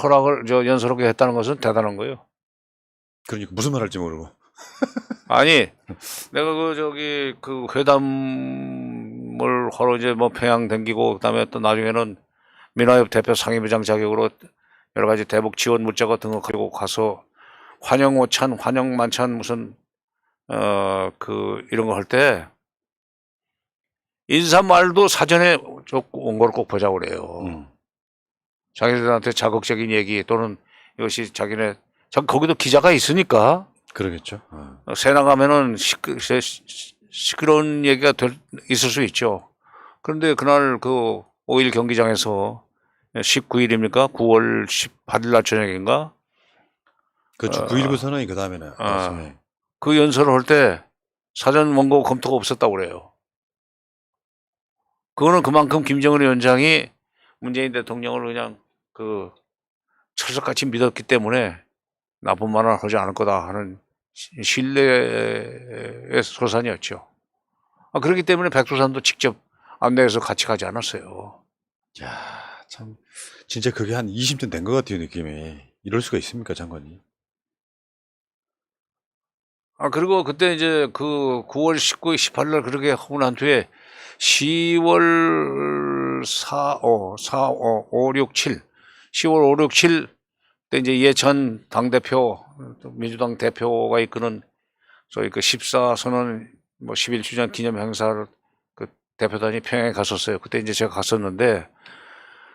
연설하게 했다는 것은 대단한 거예요. 그러니까 무슨 말 할지 모르고 아니 내가 그 회담을 하러 이제 뭐 평양 댕기고 그다음에 또 나중에는 민화협 대표 상임부장 자격으로 여러 가지 대북 지원 문자 같은 거 가지고 가서 환영 오찬, 환영 만찬 무슨 이런 거 할 때 인사말도 사전에 온 걸 꼭 보자고 그래요. 자기들한테 자극적인 얘기 또는 이것이 거기도 기자가 있으니까 그러겠죠. 새 나가면은 시끄러운 얘기가 있을 수 있죠. 그런데 그날 그 5일 경기장에서 19일입니까? 9월 18일 날 저녁인가? 그렇죠. 9.19 선언이 그 다음에는. 그 연설을 할 때 사전 원고 검토가 없었다고 그래요. 그거는 그만큼 김정은 위원장이 문재인 대통령을 그냥 철석같이 믿었기 때문에 나쁜 말을 하지 않을 거다 하는 신뢰의 소산이었죠. 그렇기 때문에 백두산도 직접 안내해서 같이 가지 않았어요. 야, 참 진짜 그게 한 20년 된 것 같아요, 느낌이. 이럴 수가 있습니까, 장관이? 그리고 그때 이제 9월 19일, 18일 날 그렇게 하고 난 뒤에 10월 5, 6, 7, 10월 5, 6, 7 때 이제 이해찬 당대표, 민주당 대표가 이끄는 소위 14선언 11주년 기념 행사를 대표단이 평양에 갔었어요. 그때 이제 제가 갔었는데,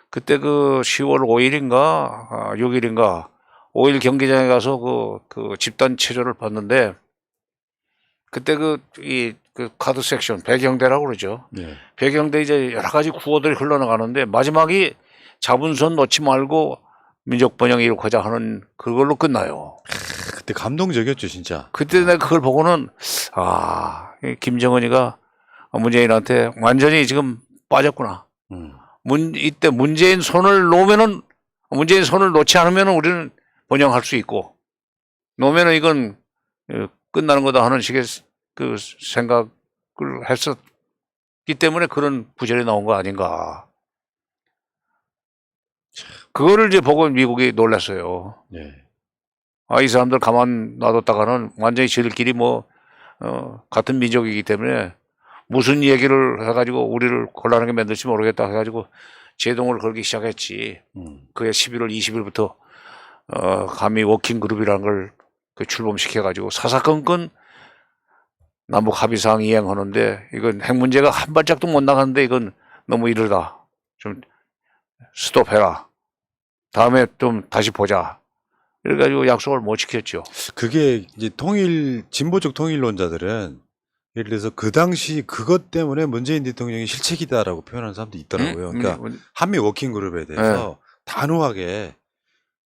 그때 10월 5일인가, 6일인가, 5일 경기장에 가서 집단 체조를 봤는데, 그때 카드 섹션, 배경대라고 그러죠. 네. 배경대 이제 여러 가지 구호들이 흘러나가는데, 마지막이 잡은 손 놓지 말고 민족 번영 이룩하자 하는 그걸로 끝나요. 그때 감동적이었죠, 진짜. 그때 내가 그걸 보고는, 김정은이가 문재인한테 완전히 지금 빠졌구나. 이때 문재인 손을 놓지 않으면은 우리는 번영할 수 있고, 놓으면은 이건 끝나는 거다 하는 식의 생각을 했었기 때문에 그런 구절이 나온 거 아닌가. 그거를 이제 보고 미국이 놀랐어요. 네. 이 사람들 가만 놔뒀다가는 완전히 저희들끼리 같은 민족이기 때문에 무슨 얘기를 해가지고 우리를 곤란하게 만들지 모르겠다 해가지고 제동을 걸기 시작했지. 그게 11월 20일부터 감히 워킹그룹이라는 걸 출범시켜가지고 사사건건 남북 합의사항 이행하는데 이건 핵 문제가 한 발짝도 못 나가는데 이건 너무 이르다. 좀 스톱해라. 다음에 좀 다시 보자. 그래가지고 약속을 못 지켰죠. 그게 이제 진보적 통일론자들은 예를 들어서 그 당시 그것 때문에 문재인 대통령이 실책이다라고 표현하는 사람도 있더라고요. 그러니까 한미 워킹그룹에 대해서 단호하게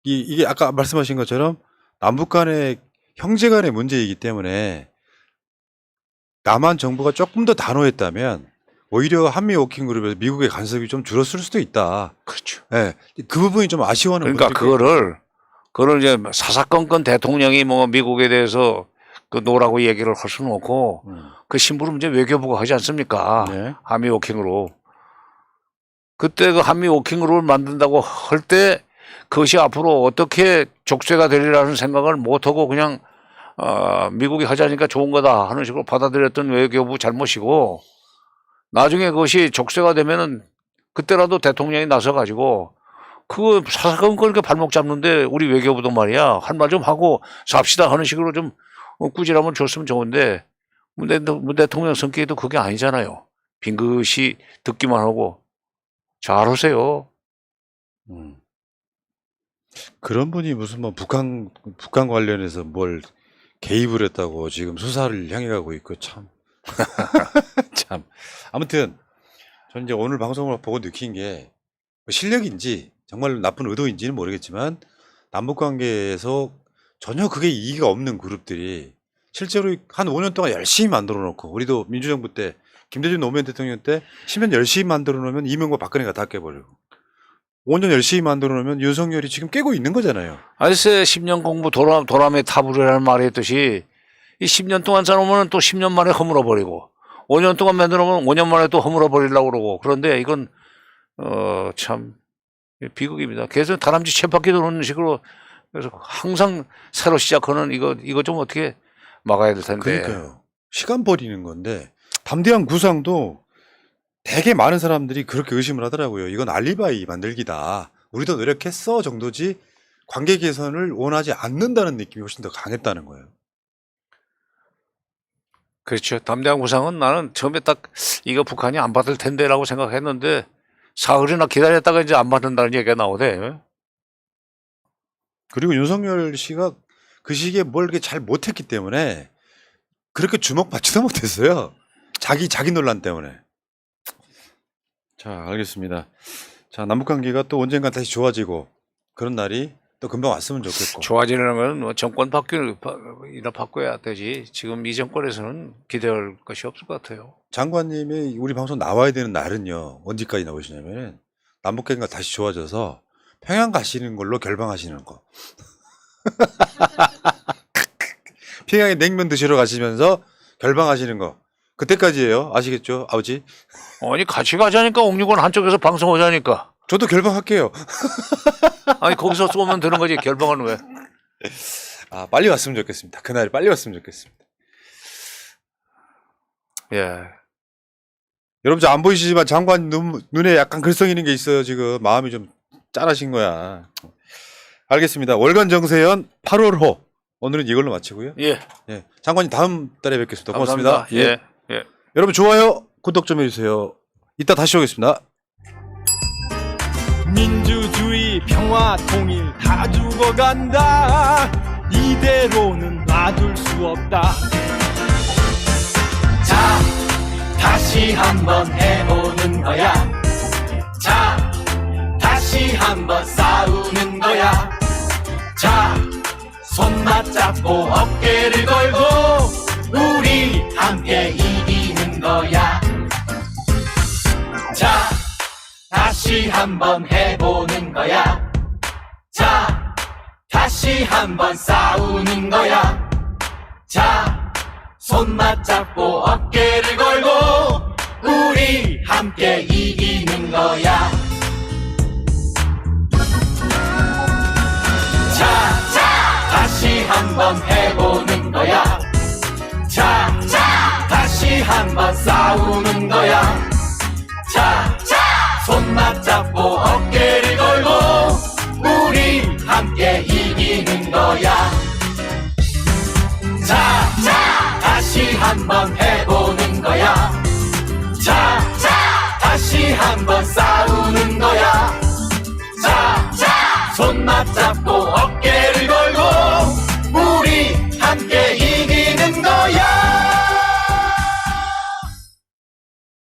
이게 아까 말씀하신 것처럼 남북 간의 형제 간의 문제이기 때문에 남한 정부가 조금 더 단호했다면 오히려 한미 워킹그룹에서 미국의 간섭이 좀 줄었을 수도 있다. 그렇죠. 네, 그 부분이 좀 아쉬워하는 그러니까 그거를 이제 사사건건 대통령이 미국에 대해서 노라고 얘기를 할 수는 없고 그 심부름 이제 외교부가 하지 않습니까? 네. 한미 워킹으로. 그때 한미 워킹으로 만든다고 할 때 그것이 앞으로 어떻게 족쇄가 되리라는 생각을 못하고 그냥 미국이 하자니까 좋은 거다 하는 식으로 받아들였던 외교부 잘못이고, 나중에 그것이 족쇄가 되면은 그때라도 대통령이 나서가지고 그거 사사건건 그 발목 잡는데 우리 외교부도 말이야 한 말 좀 하고 삽시다 하는 식으로 좀 꾸지람을 줬으면 좋은데 문 대통령 성격도 그게 아니잖아요. 빙긋이 듣기만 하고 잘하세요. 그런 분이 무슨 북한 관련해서 뭘 개입을 했다고 지금 수사를 향해 가고 있고 참. 참. 아무튼 저는 이제 오늘 방송을 보고 느낀 게 실력인지 정말 나쁜 의도인지는 모르겠지만 남북 관계에서 전혀 그게 이의가 없는 그룹들이 실제로 한 5년 동안 열심히 만들어 놓고, 우리도 민주정부 때 김대중 노무현 대통령 때 10년 열심히 만들어 놓으면 이명박 박근혜가 다 깨버리고 5년 열심히 만들어 놓으면 윤석열이 지금 깨고 있는 거잖아요. 알세 10년 공부 도람에 타부르라는 말이 했듯이 이 10년 동안 짜놓으면 또 10년 만에 허물어 버리고 5년 동안 만들어 놓으면 5년 만에 또 허물어 버리려고 그러고, 그런데 이건 참 비극입니다. 계속 다람쥐 쳇바퀴 도는 식으로 그래서 항상 새로 시작하는 이거 좀 어떻게 막아야 될 텐데. 그러니까요. 시간 버리는 건데 담대한 구상도 되게 많은 사람들이 그렇게 의심을 하더라고요. 이건 알리바이 만들기다. 우리도 노력했어 정도지 관계 개선을 원하지 않는다는 느낌이 훨씬 더 강했다는 거예요. 그렇죠. 담대한 구상은 나는 처음에 딱 이거 북한이 안 받을 텐데라고 생각했는데 사흘이나 기다렸다가 이제 안 받는다는 얘기가 나오대. 그리고 윤석열 씨가 그 시기에 뭘 이렇게 잘 못했기 때문에 그렇게 주목받지도 못했어요. 자기 논란 때문에. 자, 알겠습니다. 자, 남북관계가 또 언젠가 다시 좋아지고 그런 날이 또 금방 왔으면 좋겠고. 좋아지려는 건 뭐 정권 이나 바꿔야 되지. 지금 이 정권에서는 기대할 것이 없을 것 같아요. 장관님이 우리 방송 나와야 되는 날은요. 언제까지 나오시냐면은 남북관계가 다시 좋아져서 평양 가시는 걸로 결방하시는 거. 평양에 냉면 드시러 가시면서 결방하시는 거. 그때까지예요. 아시겠죠? 아버지? 아니 같이 가자니까 옥류관 한쪽에서 방송하자니까. 저도 결방할게요. 아니 거기서 쏘면 되는 거지 결방은 왜? 아, 빨리 왔으면 좋겠습니다. 그날이 빨리 왔으면 좋겠습니다. 예. 여러분 잘 안 보이시지만 장관 눈에 약간 글썽 이는 게 있어요. 지금 마음이 좀 짠하신 거야. 알겠습니다. 월간 정세연 8월호 오늘은 이걸로 마치고요. 예. 예, 장관님 다음 달에 뵙겠습니다. 고맙습니다. 감사합니다. 예. 예. 여러분 좋아요, 구독 좀 해주세요. 이따 다시 오겠습니다. 민주주의 평화 통일 다 죽어간다 이대로는 놔둘 수 없다 자 다시 한번 해보는 거야 자 다시 한번 싸우는 거야 자 손 맞잡고 어깨를 걸고 우리 함께 이기는 거야 자 다시 한번 해보는 거야 자 다시 한번 싸우는 거야 자 손 맞잡고 어깨를 걸고 우리 함께 이기는 거야 자 다시 한번 해보는 거야 자 다시 한번 싸우는 거야 자 손 맞잡고 어깨를 걸고 우리 함께 이기는 거야 자 다시 한번 해보는 거야 자 다시 한번 싸우는 거야 자 손 맞잡고 어깨를